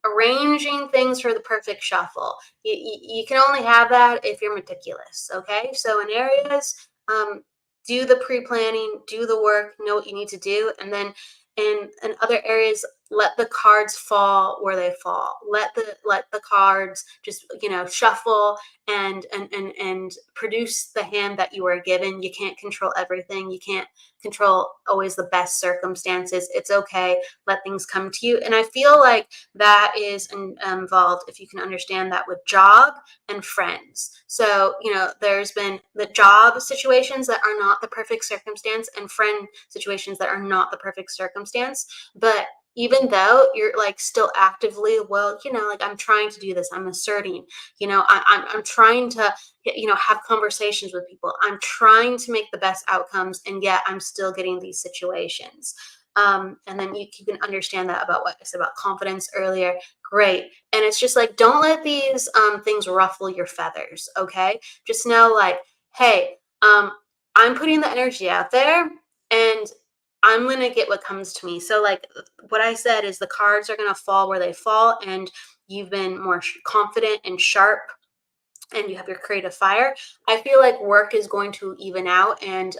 arranging things for the perfect shuffle. You can only have that if you're meticulous, okay? So in areas, do the pre-planning, do the work, know what you need to do, and then in other areas, let the cards fall where they fall. Let the cards just shuffle and produce the hand that you are given. You can't control everything. You can't control always the best circumstances. It's okay. Let things come to you. And I feel like that is involved, if you can understand that, with job and friends. So there's been the job situations that are not the perfect circumstance, and friend situations that are not the perfect circumstance. But even though you're like still actively, like I'm trying to do this, I'm asserting, I'm trying to, have conversations with people. I'm trying to make the best outcomes, and yet I'm still getting these situations. And then you can understand that about what I said about confidence earlier. Great. And it's just like, don't let these things ruffle your feathers. Okay. Just know like, hey, I'm putting the energy out there, and I'm going to get what comes to me. So like what I said is the cards are going to fall where they fall, and you've been more confident and sharp, and you have your creative fire. I feel like work is going to even out, and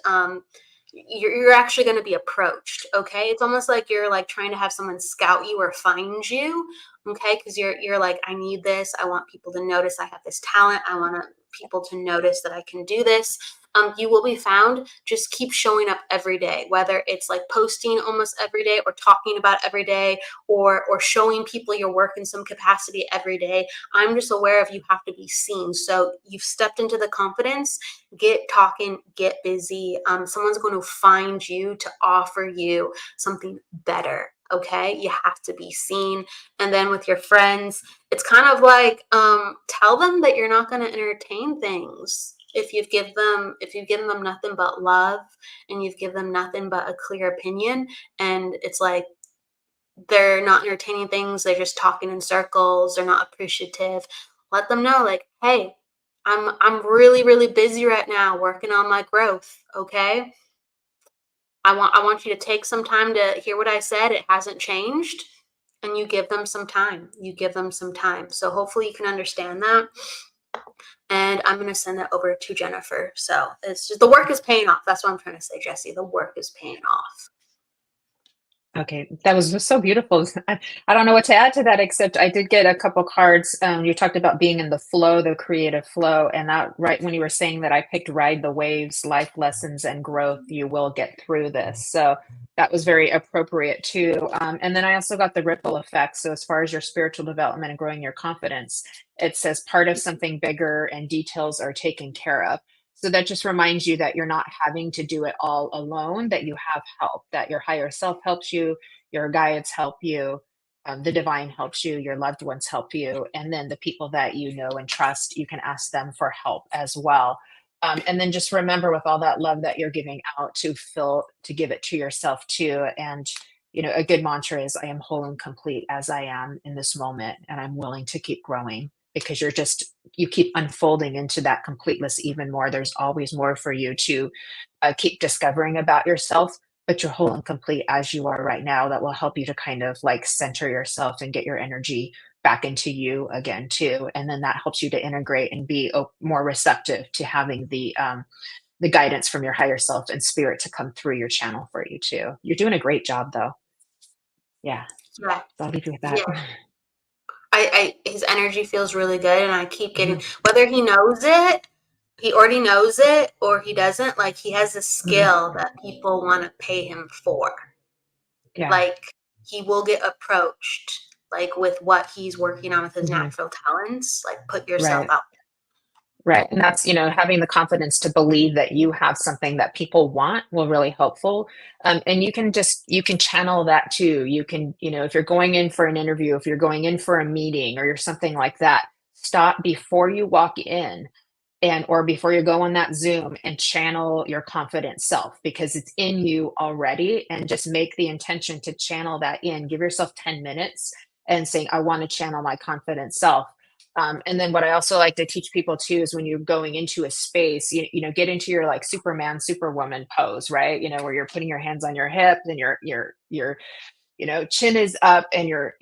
you're actually going to be approached. Okay. It's almost like you're like trying to have someone scout you or find you. Okay. Because you're like, I need this. I want people to notice I have this talent. I want people to notice that I can do this. You will be found. Just keep showing up every day, whether it's like posting almost every day, or talking about every day, or showing people your work in some capacity every day. I'm just aware of you have to be seen. So you've stepped into the confidence. Get talking, get busy. Someone's going to find you to offer you something better. Okay, you have to be seen. And then with your friends, it's kind of like tell them that you're not going to entertain things if you've given them nothing but love, and you've given them nothing but a clear opinion, and it's like they're not entertaining things, they're just talking in circles, they're not appreciative. Let them know like, hey, I'm really, really busy right now working on my growth. Okay. I want you to take some time to hear what I said. It hasn't changed. And you give them some time. So hopefully you can understand that. And I'm going to send that over to Jennifer. So it's just, the work is paying off. That's what I'm trying to say, Jesse. The work is paying off. Okay, that was just so beautiful. I don't know what to add to that, except I did get a couple cards. You talked about being in the flow, the creative flow, and that right when you were saying that, I picked ride the waves, life lessons and growth. You will get through this. So that was very appropriate too. And then I also got the ripple effect. So as far as your spiritual development and growing your confidence, it says part of something bigger and details are taken care of. So that just reminds you that you're not having to do it all alone, that you have help, that your higher self helps you, your guides help you, the divine helps you, your loved ones help you. And then the people that you know and trust, you can ask them for help as well. And then just remember, with all that love that you're giving out, to give it to yourself too. And, a good mantra is, I am whole and complete as I am in this moment, and I'm willing to keep growing, because you keep unfolding into that completeness even more. There's always more for you to keep discovering about yourself, but you're whole and complete as you are right now. That will help you to kind of like center yourself and get your energy back into you again too. And then that helps you to integrate and be more receptive to having the guidance from your higher self and spirit to come through your channel for you too. You're doing a great job though. Yeah. Yeah. So I'll leave you with that. Yeah. His energy feels really good, and I keep getting, whether he knows it, he already knows it, or he doesn't, like he has a skill that people want to pay him for. Yeah. like he will get approached like with what he's working on with his Hmm. natural talents. Like put yourself Right. out Right. And that's, having the confidence to believe that you have something that people want will really helpful. And you can channel that too. You can, if you're going in for an interview, if you're going in for a meeting or you're something like that, stop before you walk in or before you go on that Zoom and channel your confident self because it's in you already, and just make the intention to channel that in. Give yourself 10 minutes and saying, I want to channel my confident self. And then what I also like to teach people too is when you're going into a space, get into your like Superman, Superwoman pose, right? Where you're putting your hands on your hip and you're chin is up and you're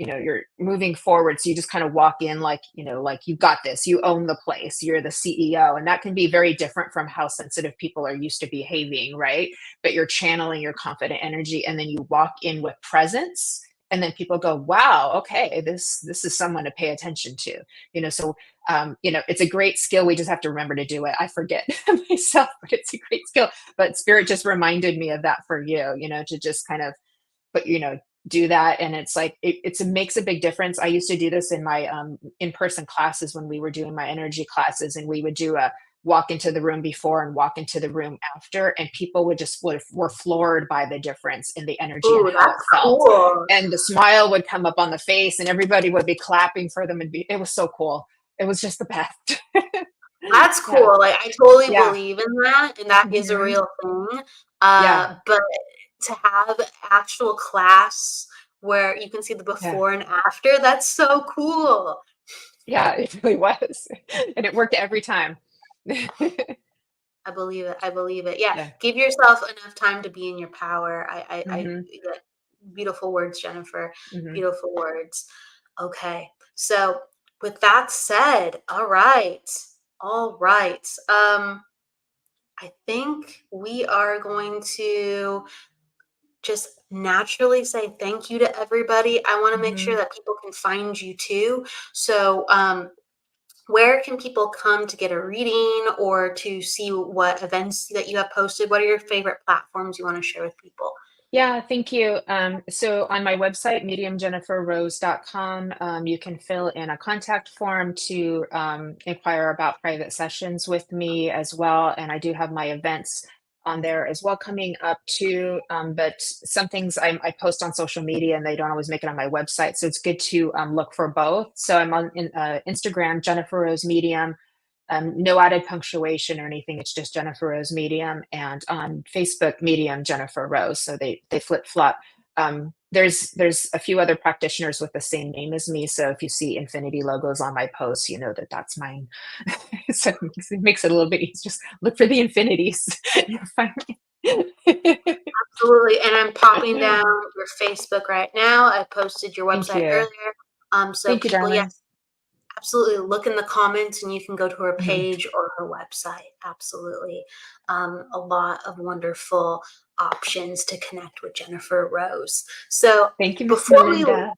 moving forward. So you just kind of walk in like, like you got this, you own the place, you're the CEO. And that can be very different from how sensitive people are used to behaving, right? But you're channeling your confident energy and then you walk in with presence. And then people go, wow, okay, this is someone to pay attention to, so it's a great skill. We just have to remember to do it. I forget myself, but it's a great skill. But Spirit just reminded me of that for you, to just kind of, but do that. And it's like it makes a big difference. I used to do this in my in-person classes when we were doing my energy classes, and we would do a walk into the room before and walk into the room after, and people were floored by the difference in the there. energy and Ooh, how it that's felt, cool. and the smile would come up on the face and everybody would be clapping for them, and it was so cool. It was just the best. That's Yeah. cool. Like I totally Yeah. believe in that, and that is a Hmm. real thing. Yeah. But to have actual class where you can see the Yeah. before and after, that's so cool. Yeah, it really was. And it worked every time. I believe it. I believe it. Yeah, Yeah. give yourself enough time to be in your power. Hmm. Yeah, beautiful words, Jennifer. Hmm. Beautiful words. Okay, so with that said, all right, all right. I think we are going to just naturally say thank you to everybody. I want to make sure Hmm. that people can find you too. So, where can people come to get a reading or to see what events that you have posted? What are your favorite platforms you want to share with people? Yeah, thank you. So on my website, mediumjenniferrose.com, you can fill in a contact form to inquire about private sessions with me as well. And I do have my events on there as well coming up too. But some things I post on social media and they don't always make it on my website. So it's good to look for both. So I'm on Instagram, Jennifer Rose Medium. No added punctuation or anything. It's just Jennifer Rose Medium, and on Facebook Medium Jennifer Rose. So they flip flop. There's a few other practitioners with the same name as me. So if you see infinity logos on my posts, you know that that's mine. So it makes it a little bit easier. Just look for the infinities. You'll find me. Absolutely. And I'm popping down your Facebook right now. I posted your Thank website you. earlier. So Thank you, people, darling. yes, absolutely look in the comments and you can go to her Mhm. page or her website. Absolutely. A lot of wonderful options to connect with Jennifer Rose. So Thank you, Miss before we, Melinda.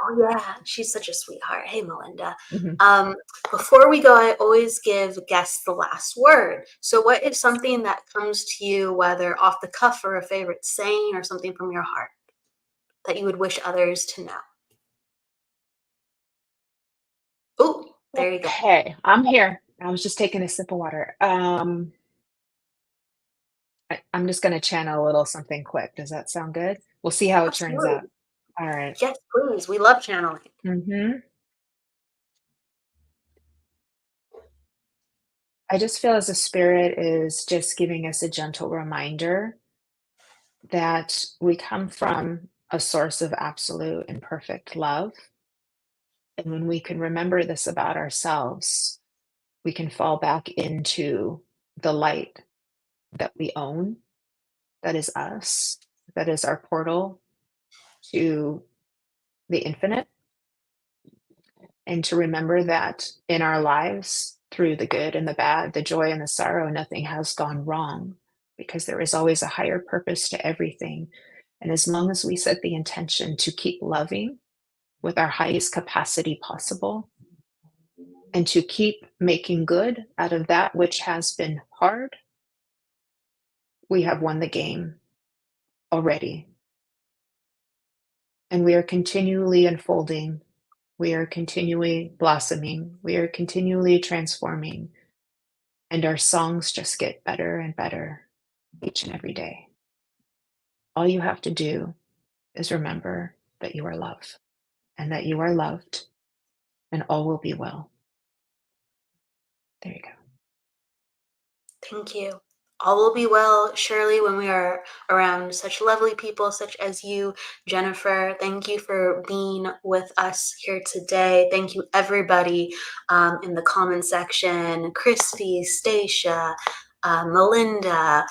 oh yeah, she's such a sweetheart. Hey, Melinda. Mhm. Um, Before we go, I always give guests the last word. So what is something that comes to you, whether off the cuff or a favorite saying or something from your heart that you would wish others to know? Oh, there you go. Okay, I'm here. I was just taking a sip of water. I'm just gonna channel a little something quick. Does that sound good? We'll see how it turns out. Absolutely. All right. Yes, please. We love channeling. Mm-hmm. I just feel as the spirit is just giving us a gentle reminder that we come from a source of absolute and perfect love. And when we can remember this about ourselves, we can fall back into the light that we own, that is us, that is our portal to the infinite, and to remember that in our lives, through the good and the bad, the joy and the sorrow, nothing has gone wrong because there is always a higher purpose to everything. And as long as we set the intention to keep loving with our highest capacity possible and to keep making good out of that which has been hard, we have won the game already. And we are continually unfolding. We are continually blossoming. We are continually transforming. And our songs just get better and better each and every day. All you have to do is remember that you are love and that you are loved, and all will be well. There you go. Thank you. All will be well, surely, when we are around such lovely people such as you, Jennifer. Thank you for being with us here today. Thank you, everybody in the comment section, Christy, Stacia, Melinda,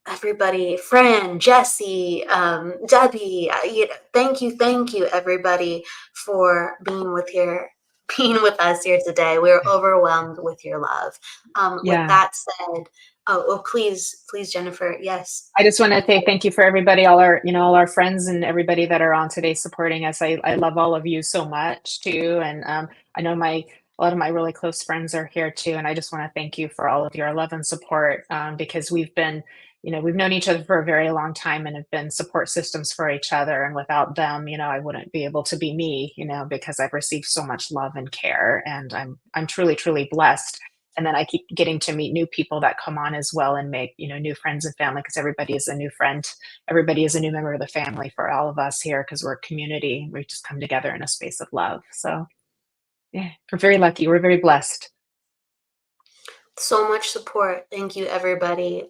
everybody, Fran, Jesse, Debbie. Thank you, everybody, for being with us here today. We're overwhelmed with your love. With Yeah. that said, please, Jennifer. Yes. I just want to say thank you for everybody, all our friends and everybody that are on today supporting us. I love all of you so much too. And I know a lot of my really close friends are here too. And I just want to thank you for all of your love and support, because we've known each other for a very long time and have been support systems for each other. And without them, I wouldn't be able to be me, because I've received so much love and care, and I'm truly, truly blessed. And then I keep getting to meet new people that come on as well and make, new friends and family, because everybody is a new friend. Everybody is a new member of the family for all of us here, because we're a community. We just come together in a space of love. So yeah, we're very lucky. We're very blessed. So much support. Thank you, everybody.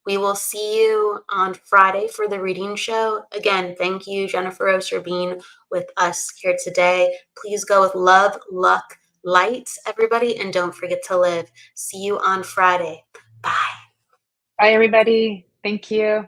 We will see you on Friday for the reading show. Again, thank you, Jennifer Rose, for being with us here today. Please go with love, luck, light, everybody, and don't forget to live. See you on Friday. Bye. Bye, everybody. Thank you.